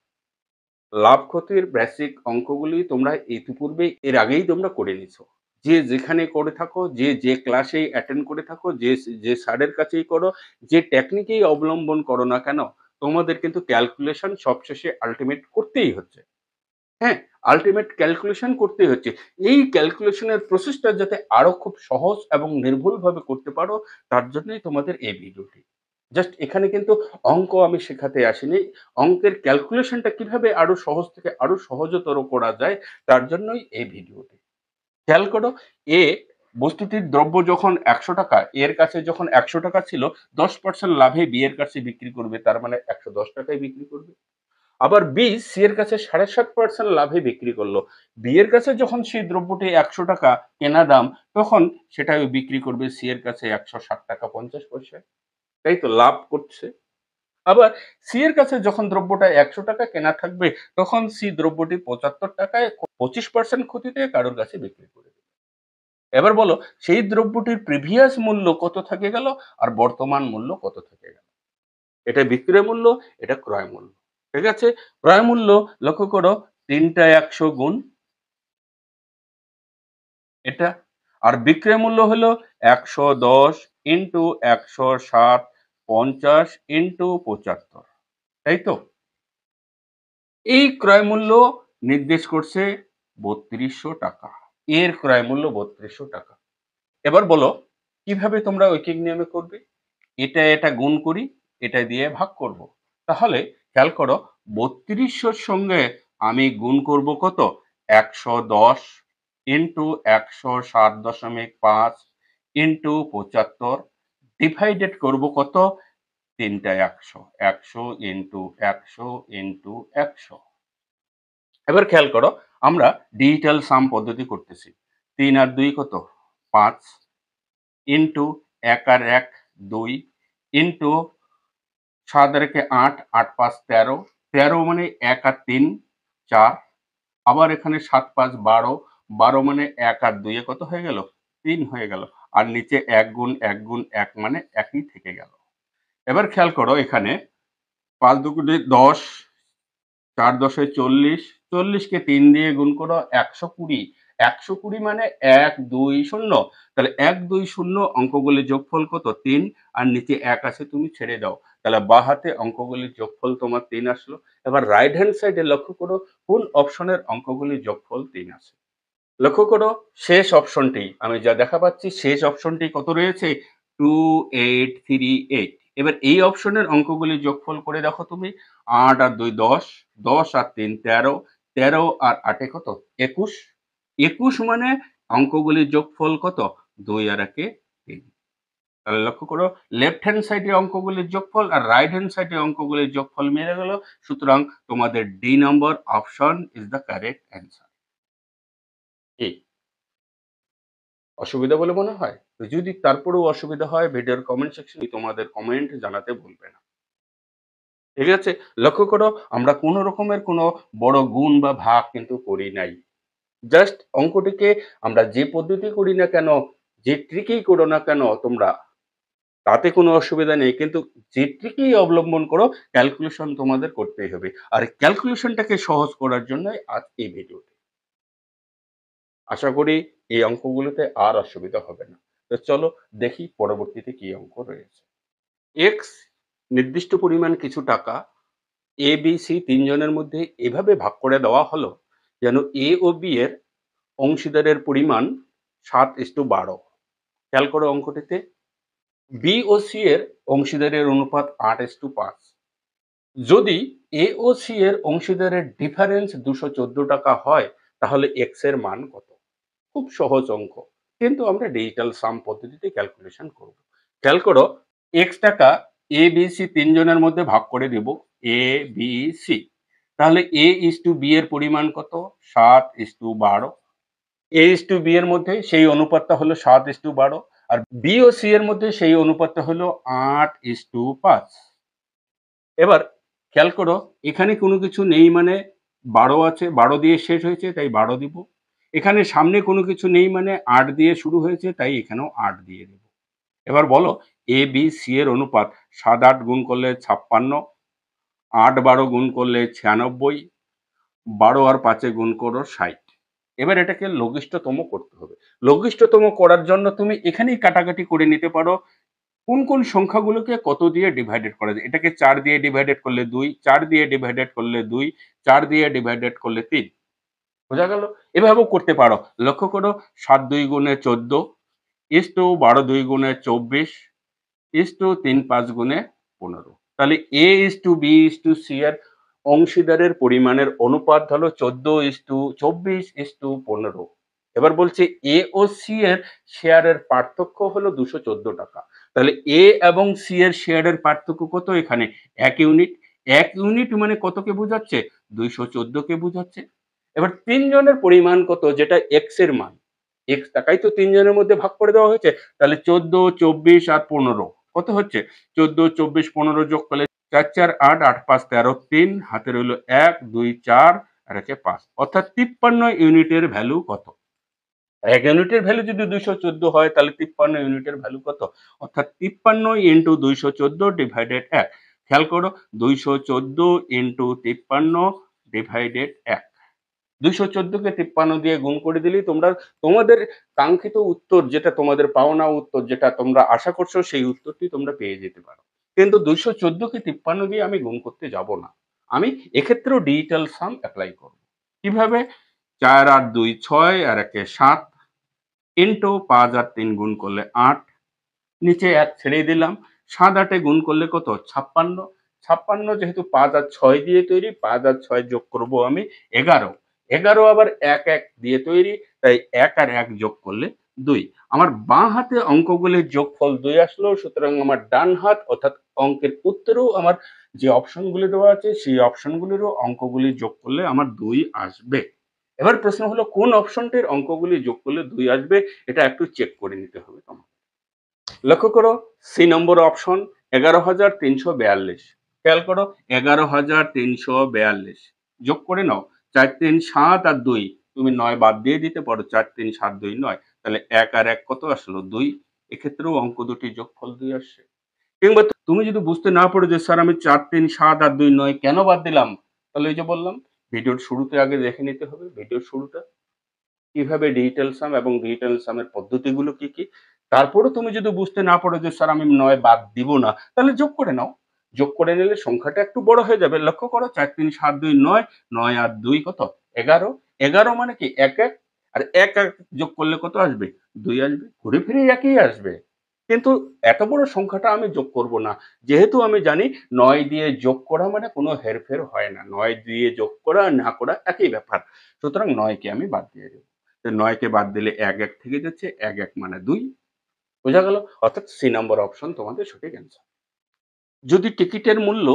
লাভ ক্ষতির বেসিক অঙ্কগুলি তোমরা ইতিপূর্বে এর আগেই তোমরা করে নিছো। যে যেখানে করে থাকো, যে যে ক্লাসেই অ্যাটেন্ড করে থাকো, যে যে স্যারের কাছেই করো, যে টেকনিকেই অবলম্বন করো না কেন, তোমাদের কিন্তু ক্যালকুলেশন সবশেষে আল্টিমেট করতেই হচ্ছে। হ্যাঁ, আল্টিমেট ক্যালকুলেশন করতেই হচ্ছে। এই ক্যালকুলেশনের প্রসেসটা যাতে আরো খুব সহজ এবং নির্ভুলভাবে করতে পারো, তার জন্যই তোমাদের এই ভিডিওটি। জাস্ট এখানে কিন্তু অঙ্ক আমি শেখাতে আসিনি। অঙ্কের ক্যালকুলেশনটা কিভাবে আরো সহজ থেকে আরো সহজতর করা যায়, তার জন্যই এই ভিডিওটি। খেয়াল করো, এ বস্তুটির দ্রব্য যখন 100 টাকা, এর কাছে যখন 100 টাকা ছিল, 10% লাভে বি এর কাছে বিক্রি করবে, তার মানে 110 টাকায় বিক্রি করবে। আবার বি সি এর কাছে 7.5% লাভে বিক্রি করলো। বি এর কাছে যখন সেই দ্রব্যটি 100 টাকা কেনা দাম, তখন সেটা বিক্রি করবে সি এর কাছে 160 টাকা 50 পয়সায়। তাই তো লাভ করছে। আবার সি এর কাছে যখন দ্রব্যটা 100 টাকা কেনা থাকবে, তখন সি দ্রব্যটি 75 টাকায় 25% ক্ষতিতে কারোর কাছে বিক্রি করে দেবে। এবার বলো, সেই দ্রব্যটির প্রিভিয়াস মূল্য কত থেকে গেল আর বর্তমান মূল্য কত থেকে গেল? এটা বিক্রয় মূল্য, এটা ক্রয় মূল্য। ঠিক আছে? ক্রয় মূল্য লক্ষ্য করো, 3টা 100 গুণ এটা। আর বিক্রয় মূল্য হলো 110 ইন্টু 160 50 ইন্টু 75। তাই তো? এই ক্রয় মূল্য নির্দেশ করছে ৩২০০ টাকা। এর ক্রয় মূল্য ৩২০০ টাকা। এবার বলো কিভাবে তোমরা ঐকিক নিয়মে করবে? এটা গুণ করি, এটা দিয়ে ভাগ করব। তাহলে খেয়াল করো, ৩২০০ সঙ্গে আমি গুণ করব কত? ১১০ ইন্টু ১৬০.৫ ইন্টু ৭৫ ডিভাইডেড করব কত? ৩টা ১০০। ১০০ ইন্টু ১০০ ইন্টু ১০০। এবার খেয়াল করো, আমরা ডিজিটাল সাম পদ্ধতি করতেছি। ৩ আর ২ কত? ৫ ইন্টু ১ আর ১ ২ ইন্টু ৭ আর একে ৮, ৮ ৫ ১৩, ১৩ মানে ১ আর ৩ ৪, আবার এখানে ৭ ৫ ১২, ১২ মানে ১ আর ২ এ কত হয়ে গেল? ৩ হয়ে গেল। আর নিচে ১ গুণ ১ গুণ ১ মানে একই থেকে গেল। এবার খেয়াল করো, এখানে ৫ দুগুণে ১০, ৪ দশে ৪০, ৪০ কে ৩ দিয়ে গুণ করো ১২০। ১২০ মানে ১ ২ ০। তাহলে ১ ২ ০ অঙ্কগুলির যোগফল কত? ৩। আর নিচে ১ আছে, তুমি ছেড়ে দাও। তাহলে বাঁ হাতে অঙ্কগুলির যোগফল তোমার ৩ আসলো। এবার রাইট হ্যান্ড সাইডে লক্ষ্য করো কোন অপশনের অঙ্কগুলির যোগফল ৩ আছে। লক্ষ্য করো শেষ অপশনটি আমি যা দেখা পাচ্ছি, শেষ অপশনটি কত রয়েছে? 2838। এবার এই অপশনের অঙ্কগুলি যোগফল করে দেখো তুমি। ৮ আর ২ ১০, ১০ আর ৩ ১৩, ১৩ আর ৮ কত? ২১। ২১ মানে অঙ্কগুলির যোগফল কত? ২ আর ১ ৩। তাহলে লক্ষ্য করো, লেফট হ্যান্ড সাইডে অঙ্কগুলির যোগফল আর রাইট হ্যান্ড সাইডে অঙ্কগুলির যোগফল মিলে গেল। সুতরাং তোমাদের D number option is the correct answer. কি অসুবিধা বলে মনে হয়? তো যদি তারপরেও অসুবিধা হয় ভিডিওর কমেন্ট সেকশনে তোমাদের কমেন্ট জানাতে ভুলবে না। ঠিক আছে? লক্ষ্য করো, আমরা কোনো রকমের কোনো বড় গুণ বা ভাগ কিন্তু করি নাই। জাস্ট অঙ্কটিকে আমরা যে পদ্ধতি করি না কেন, যে ট্রিকেই করো না কেন তোমরা, তাতে কোনো অসুবিধা নেই। কিন্তু যে ট্রিকেই অবলম্বন করো, ক্যালকুলেশন তোমাদের করতেই হবে। আর ক্যালকুলেশনটাকে সহজ করার জন্যই আজ এই ভিডিওটি। আশা করি এই অঙ্কগুলোতে আর অসুবিধা হবে না। তো চলো দেখি পরবর্তীতে কি অঙ্ক রয়েছে। এক্স নির্দিষ্ট পরিমাণ কিছু টাকা এ, বি, সি ৩ জনের মধ্যে এভাবে ভাগ করে দেওয়া হলো যেন এ ও বি এর অংশীদারের পরিমাণ ৭:১২। খেয়াল করো অঙ্কটিতে, বি ও সি এর অংশীদারের অনুপাত ৮:৫। যদি এ ও সি এর অংশীদারের ডিফারেন্স ২১৪ টাকা হয় তাহলে এক্স এর মান কত? খুব সহজ অঙ্ক, কিন্তু আমরা ডিজিটাল সাম পদ্ধতিতে ক্যালকুলেশন করব। খেয়াল করো, এক্স টাকা এ বি সি ৩ জনের মধ্যে ভাগ করে দেব, এ বি সি। তাহলে এ ইস টু বি এর পরিমাণ কত? ৭:১২। এ ইস টু বি এর মধ্যে সেই অনুপাতটা হলো ৭:১২, আর বি ও সি এর মধ্যে সেই অনুপাতটা হলো ৮:৫। এবার খেয়াল করো, এখানে কোনো কিছু নেই মানে ১২ আছে, ১২ দিয়ে শেষ হয়েছে তাই ১২ দিব। এখানে সামনে কোনো কিছু নেই মানে ৮ দিয়ে শুরু হয়েছে তাই এখানেও ৮ দিয়ে দেব। এবার বলো, এ বি সি এর অনুপাত ৭-৮ গুণ করলে ৫৬, ৮-১২ গুণ করলে ৯৬, ১২ আর ৫ গুণ করো ৬০। এবার এটাকে লঘিষ্ঠতম করতে হবে। লঘিষ্ঠতম করার জন্য তুমি এখানেই কাটাকাটি করে নিতে পারো কোন কোন সংখ্যাগুলোকে কত দিয়ে ডিভাইডেড করা যায়। এটাকে ৪ দিয়ে ডিভাইডেড করলে ২, ৪ দিয়ে ডিভাইডেড করলে ২, ৪ দিয়ে ডিভাইডেড করলে ৩। বোঝা গেল? এভাবেও করতে পারো। লক্ষ্য করো, ৭-২ গুণে ১৪, ইস টু ১২-২ গুণে ২৪, ইস টু ৩-৫ গুণে ১৫। তাহলে A is to B is to C এর অংশীদারের পরিমাণের অনুপাত হলো ১৪:২৪ ইস টু ১৫। এবার বলছে এ ও সি এর শেয়ারের পার্থক্য হলো ২১৪ টাকা। তাহলে এ এবং সি এর শেয়ারের পার্থক্য কত এখানে? ১ ইউনিট। ১ ইউনিট মানে কতকে বোঝাচ্ছে? ২১৪ কে বোঝাচ্ছে। এবার ৩ জনের পরিমাণ কত, যেটা এক্স এর মান। এক্স টাকাই তো ৩ জনের মধ্যে ভাগ করে দেওয়া হয়েছে। তাহলে ১৪, ২৪ আর ১৫ কত হচ্ছে? ১৪, ২৪, ১৫ যোগ করলে ৪-৪ ৮, ৮-৫ ১৩, ৩ হাতে রইল ১, ২, ৪ আর একে ৫। অর্থাৎ ৫৩ ইউনিটের ভ্যালু কত? ১ ইউনিটের ভ্যালু যদি ২১৪ হয় তাহলে ৫৩ ইউনিটের ভ্যালু কত? অর্থাৎ ৫৩ ইন্টু ২১৪ ডিভাইডেড ১। খেয়াল করো, ২১৪ ইন্টু ৫৩ ডিভাইডেড ১। ২১৪ কে ৫৩ দিয়ে গুণ করে দিলেই তোমরা তোমাদের কাঙ্ক্ষিত উত্তর, যেটা তোমাদের পাওনা উত্তর, যেটা তোমরা আশা করছো সেই উত্তরটি তোমরা পেয়ে যেতে পারো। কিন্তু ২১৪ কে ৫৩ দিয়ে আমি গুণ করতে যাব না। আমি এক্ষেত্রেও ডিজিটাল সাম এপ্লাই করব। কিভাবে? ৪ আর ২ ৬ আর ১ ৭ ইন্টু ৫ আর ৩ গুণ করলে ৮, নিচে ১ ছেড়েই দিলাম। ৭ ৮ গুণ করলে কত? ৫৬। ৫৬ যেহেতু ৫ আর ৬ দিয়ে তৈরি, ৫ আর ৬ যোগ করব আমি ১১। ১১ আবার ১ ১ দিয়ে তৈরি, তাই ১ আর ১ যোগ করলে ২। আমার বাঁ হাতে অঙ্কগুলির যোগফল ২ আসলো, সুতরাং আমার ডান হাত অর্থাৎ অঙ্কের উত্তরেও আমার যে অপশনগুলি দেওয়া আছে সেই অপশনগুলিরও অঙ্কগুলি যোগ করলে আমার ২ আসবে। এবার প্রশ্ন হলো কোন অপশনটির অঙ্কগুলি যোগ করলে ২ আসবে, এটা একটু চেক করে নিতে হবে তোমার। লক্ষ্য করো, সি নম্বর অপশন ১১,৩৪২। খেয়াল করো, ১১,৩৪২ যোগ করে নাও। ৪ ৩ ৭ আর ২, তুমি ৯ বাদ দিয়ে দিতে পারো। ৪ ৩ ৭ ২ ৯, তাহলে ১ আর ১ কত আসলো? ২। এক্ষেত্রেও অঙ্ক দুটি যোগফল ২ আসছে। কিংবা তুমি যদি বুঝতে না পারো যে স্যার আমি ৪ ৩ ৭ আর ২ ৯ কেন বাদ দিলাম, তাহলে ওই যে বললাম ভিডিওর শুরুতে আগে দেখে নিতে হবে ভিডিওর শুরুটা কিভাবে ডিজিটাল সাম এবং ডিজিটাল সামের পদ্ধতিগুলো কি কি। তারপরে তুমি যদি বুঝতে না পারো যে স্যার আমি ৯ বাদ দিব না, তাহলে যোগ করে নাও। যোগ করে নিলে সংখ্যাটা একটু বড় হয়ে যাবে। লক্ষ্য করো, ৪ ৩ ৭ ২ ৯, ৯ আর ২ কত? ১১। ১১ মানে কি ১ ১, আর ১ ১ যোগ করলে কত আসবে? ২ আসবে। ঘুরে ফিরে একই আসবে। কিন্তু এত বড় সংখ্যাটা আমি যোগ করব না, যেহেতু আমি জানি ৯ দিয়ে যোগ করা মানে কোনো হেরফের হয় না, ৯ দিয়ে যোগ করা আর না করা একই ব্যাপার। সুতরাং ৯ কে আমি বাদ দিয়ে দেব। ৯ কে বাদ দিলে ১ ১ থেকে যাচ্ছে, ১ ১ মানে ২। বোঝা গেল? অর্থাৎ সি নাম্বার অপশন তোমাদের সঠিক অ্যান্সার। যদি টিকিটের মূল্য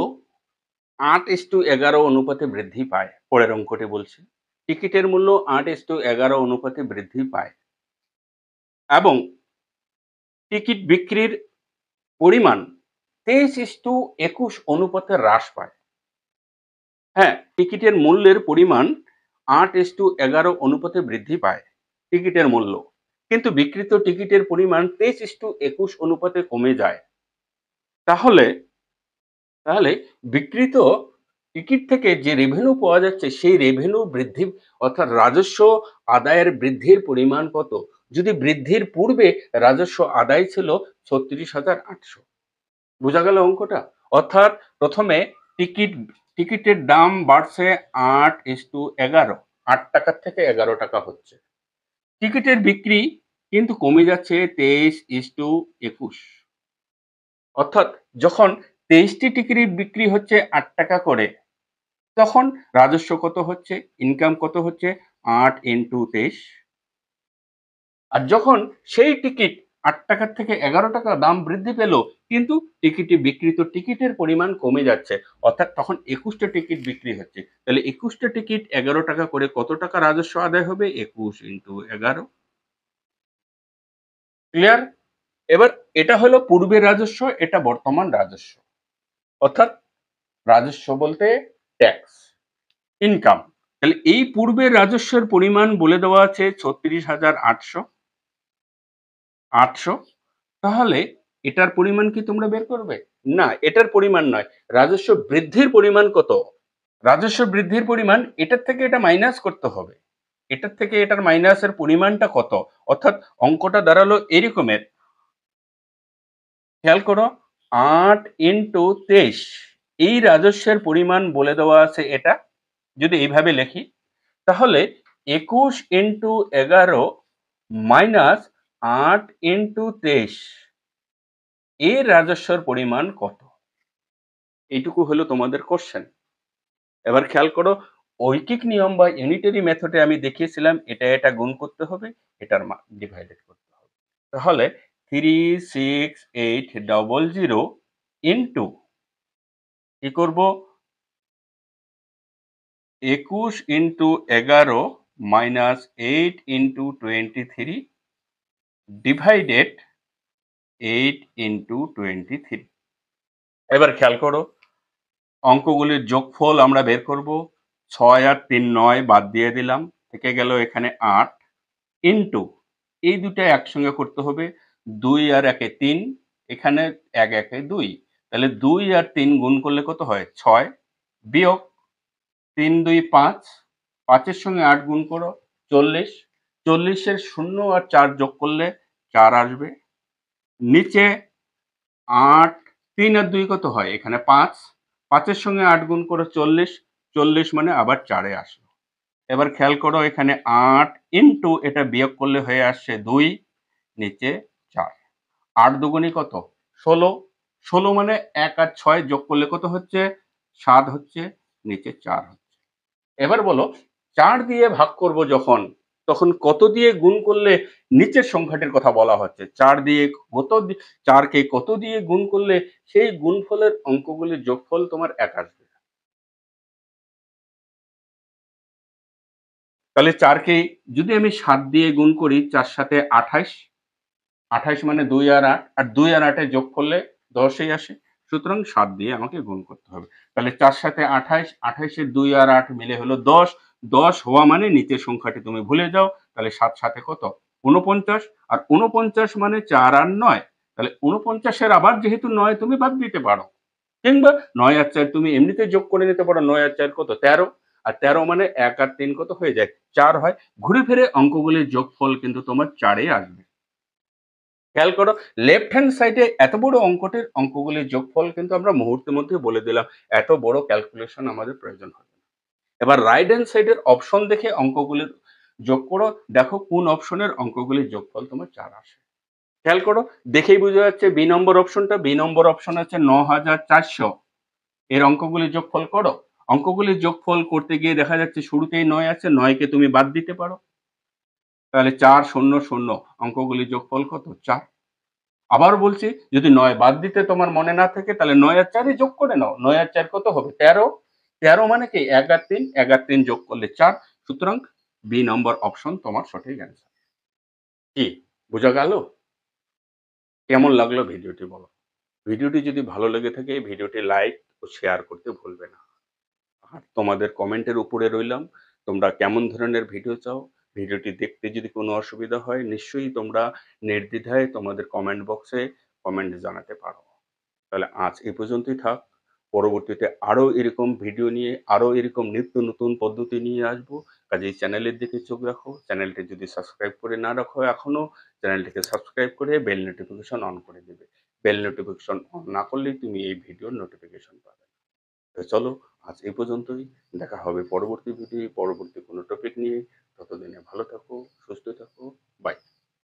৮:১১ অনুপাতে বৃদ্ধি পায়, পরের অঙ্কটি বলছি। টিকিটের মূল্য ৮:১১ অনুপাতে বৃদ্ধি পায় এবং টিকিট বিক্রির পরিমাণ ২৩:২১ অনুপাতে হ্রাস পায়। হ্যাঁ, টিকিটের মূল্যের পরিমাণ ৮:১১ অনুপাতে বৃদ্ধি পায়, টিকিটের মূল্য। কিন্তু বিক্রিত টিকিটের পরিমাণ ২৩:২১ অনুপাতে কমে যায়। তাহলে তাহলে বিক্রিত টিকিট থেকে যে রেভিনিউ পাওয়া যাচ্ছে সেই রেভিনিউ বৃদ্ধি অর্থাৎ রাজস্ব আদায়ের বৃদ্ধির পরিমাণ কত? যদি বৃদ্ধির পূর্বে রাজস্ব আদায় ছিল ৩৬,৮০০। বোঝা গেল অঙ্কটা? অর্থাৎ প্রথমে টিকিটের দাম বাড়ছে ৮:১১, ৮ টাকার থেকে ১১ টাকা হচ্ছে। টিকিটের বিক্রি কিন্তু কমে যাচ্ছে ২৩:২১। অর্থাৎ যখন ২৩টি টিকিট বিক্রি হচ্ছে ৮ টাকা করে, তখন রাজস্ব কত হচ্ছে? ইনকাম কত হচ্ছে? ৮ ইন্টু ২৩। আর যখন সেই টিকিট ৮ টাকার থেকে ১১ টাকা দাম বৃদ্ধি পেল, কিন্তু বিক্রিত টিকিটের পরিমাণ কমে যাচ্ছে, অর্থাৎ তখন ২১টা টিকিট বিক্রি হচ্ছে। তাহলে ২১টা টিকিট ১১ টাকা করে কত টাকা রাজস্ব আদায় হবে? ২১ ইন্টু ১১। ক্লিয়ার? এবার এটা হলো পূর্বের রাজস্ব, এটা বর্তমান রাজস্ব। অর্থাৎ রাজস্ব বলতে ট্যাক্স, ইনকাম। তাহলে এই পূর্বের রাজস্বের পরিমাণ বলে দেওয়া আছে ৩৬,৮০০। তাহলে এটার পরিমাণ কি তোমরা বের করবে? না, এটার পরিমাণ নয়, রাজস্ব বৃদ্ধির পরিমাণ কত? রাজস্ব বৃদ্ধির পরিমাণ এটার থেকে এটা মাইনাস করতে হবে। এটার থেকে এটার মাইনাসের পরিমাণটা কত? অর্থাৎ অঙ্কটা দাঁড়ালো এরকমের। খেয়াল করো, ৮ ইন্টু ২৩, এই রাজস্বের পরিমাণ বলে দেওয়া আছে এটা। যদি এইভাবে লিখি, তাহলে ২১ ইন্টু ১১ মাইনাস ৮ ইন্টু ২৩, এর রাজস্বের পরিমাণ কত? এইটুকু হলো তোমাদের কোশ্চেন। এবার খেয়াল করো, ঐকিক নিয়ম বা ইউনিটারি মেথডে আমি দেখিয়েছিলাম এটা গুণ করতে হবে, এটার ডিভাইডেড করতে হবে। তাহলে 36800 ইন্টু কি করব? ২১ into ১১ minus ৮ into 23 divided ৮ into 23। এবার খেয়াল করো, অঙ্কগুলির যোগফল আমরা বের করব। ৬ আর ৩ ৯ বাদ দিয়ে দিলাম, থেকে গেল এখানে ৮ ইন্টু এই দুটা একসঙ্গে করতে হবে। ২ আর ১ এ ৩, এখানে ১ ১ এ ২। তাহলে ২ আর ৩ গুণ করলে কত হয়? ৬ বিয়োগ ৩ ২ ৫, ৫ এর সঙ্গে ৮ গুণ করো ৪০, ৪০ এর ০ আর ৪ যোগ করলে ৪ আসবে। নিচে ৮, ৩ আর ২ কত হয়? এখানে ৫, ৫ এর সঙ্গে ৮ গুণ করো ৪০, ৪০ মানে আবার ৪ এ আসলো। এবার খেয়াল করো, এখানে ৮ ইন্টু এটা বিয়োগ করলে হয়ে আসছে ২, নিচে ৪। ৮ দুগুণী কত? ১৬, ১৬ মানে ১ আর ৬ যোগ করলে কত হচ্ছে? ৭ হচ্ছে, নিচে ৪ হচ্ছে। এবার বলো, ৪ দিয়ে ভাগ করব যখন, তখন কত দিয়ে গুণ করলে নিচের সংখ্যাটির কথা বলা হচ্ছে? ৪ দিয়ে কত ৪ কে কত দিয়ে গুণ করলে সেই গুণফলের অঙ্কগুলির যোগফল তোমার ১ আসবে? তাহলে ৪ কে যদি আমি ৭ দিয়ে গুণ করি, ৪ সাথে ২৮, ২৮ মানে ২ আর ৮, আর ২ আর ৮ এর যোগ করলে ১০ এই আসে। সুতরাং ৭ দিয়ে আমাকে গুণ করতে হবে। তাহলে ৪ সাথে ২৮, ২৮ এর ২ আর ৮ মিলে হলো ১০। ১০ হওয়া মানে নিচের সংখ্যাটি তুমি ভুলে যাও। তাহলে ৭ সাথে কত? ৪৯, আর ৪৯ মানে ৪ আর ৯। তাহলে ৪৯ এর আবার যেহেতু ৯ তুমি বাদ দিতে পারো। কিংবা ৯ আর ৪ তুমি এমনিতে যোগ করে নিতে পারো। ৯ আর ৪ কত? ১৩, আর ১৩ মানে ১ আর ৩ কত হয়ে যায়? ৪ হয়। ঘুরে ফিরে অঙ্কগুলির যোগফল কিন্তু তোমার ৪ এই আসবে। খেয়াল করো, লেফট হ্যান্ড সাইডে এত বড় অঙ্কগুলির যোগফল কিন্তু আমরা মুহূর্তের মধ্যে বলে দিলাম। এত বড় ক্যালকুলেশন আমাদের প্রয়োজন হবে না। এবার রাইট হ্যান্ড সাইডের অপশন দেখে অঙ্কগুলির যোগ করো, দেখো কোন অপশনের অঙ্কগুলির যোগফল তোমার ৪ আসে। খেয়াল করো, দেখেই বোঝা যাচ্ছে বি নম্বর অপশনটা, বি নম্বর অপশন হচ্ছে ৯,৪০০। এর অঙ্কগুলি যোগফল করো। অঙ্কগুলির যোগফল করতে গিয়ে দেখা যাচ্ছে শুরুতেই ৯ আছে, ৯ কে তুমি বাদ দিতে পারো। তাহলে ৪, ০, ০ অঙ্কগুলির যোগফল কত? ৪। আবার বলছি, যদি ৯ বাদ দিতে তোমার মনে না থাকে তাহলে ৯ আর ৪ যোগ করে নাও। ৯ আর ৪ কত হবে? ১৩। ১৩ মানে কি? ১ আর ৩, ১ আর ৩ যোগ করলে ৪। সুতরাং বি নম্বর অপশন তোমার সঠিক অ্যান্সার। কি বোঝা গেল? কেমন লাগলো ভিডিওটি বলো? ভিডিওটি যদি ভালো লেগে থাকে ভিডিওটি লাইক ও শেয়ার করতে ভুলবে না। আর তোমাদের কমেন্টের উপরে রইলাম, তোমরা কেমন ধরনের ভিডিও চাও? ভিডিওটি দেখতে যদি কোনো অসুবিধা হয় নিশ্চয়ই তোমরা নির্দ্বিধায় তোমাদের কমেন্ট বক্সে কমেন্ট জানাতে পারো। তাহলে আজ এ পর্যন্তই থাক। পরবর্তীতে আরো এরকম ভিডিও নিয়ে, আরো এরকম নিত্য নতুন পদ্ধতি নিয়ে আসবো। কাজেই চ্যানেলের দিকে চোখ রাখো। চ্যানেলটি যদি সাবস্ক্রাইব করে না রাখো এখনো, চ্যানেলটিকে সাবস্ক্রাইব করে বেল নোটিফিকেশন অন করে দিবে। বেল নোটিফিকেশন অন না করলেই তুমি এই ভিডিওর নোটিফিকেশন পাবে না। তো চলো, আজ এই পর্যন্তই। দেখা হবে পরবর্তী ভিডিও, পরবর্তী কোনো টপিক নিয়ে। ততদিনে ভালো থাকো, সুস্থ থাকো। বাই।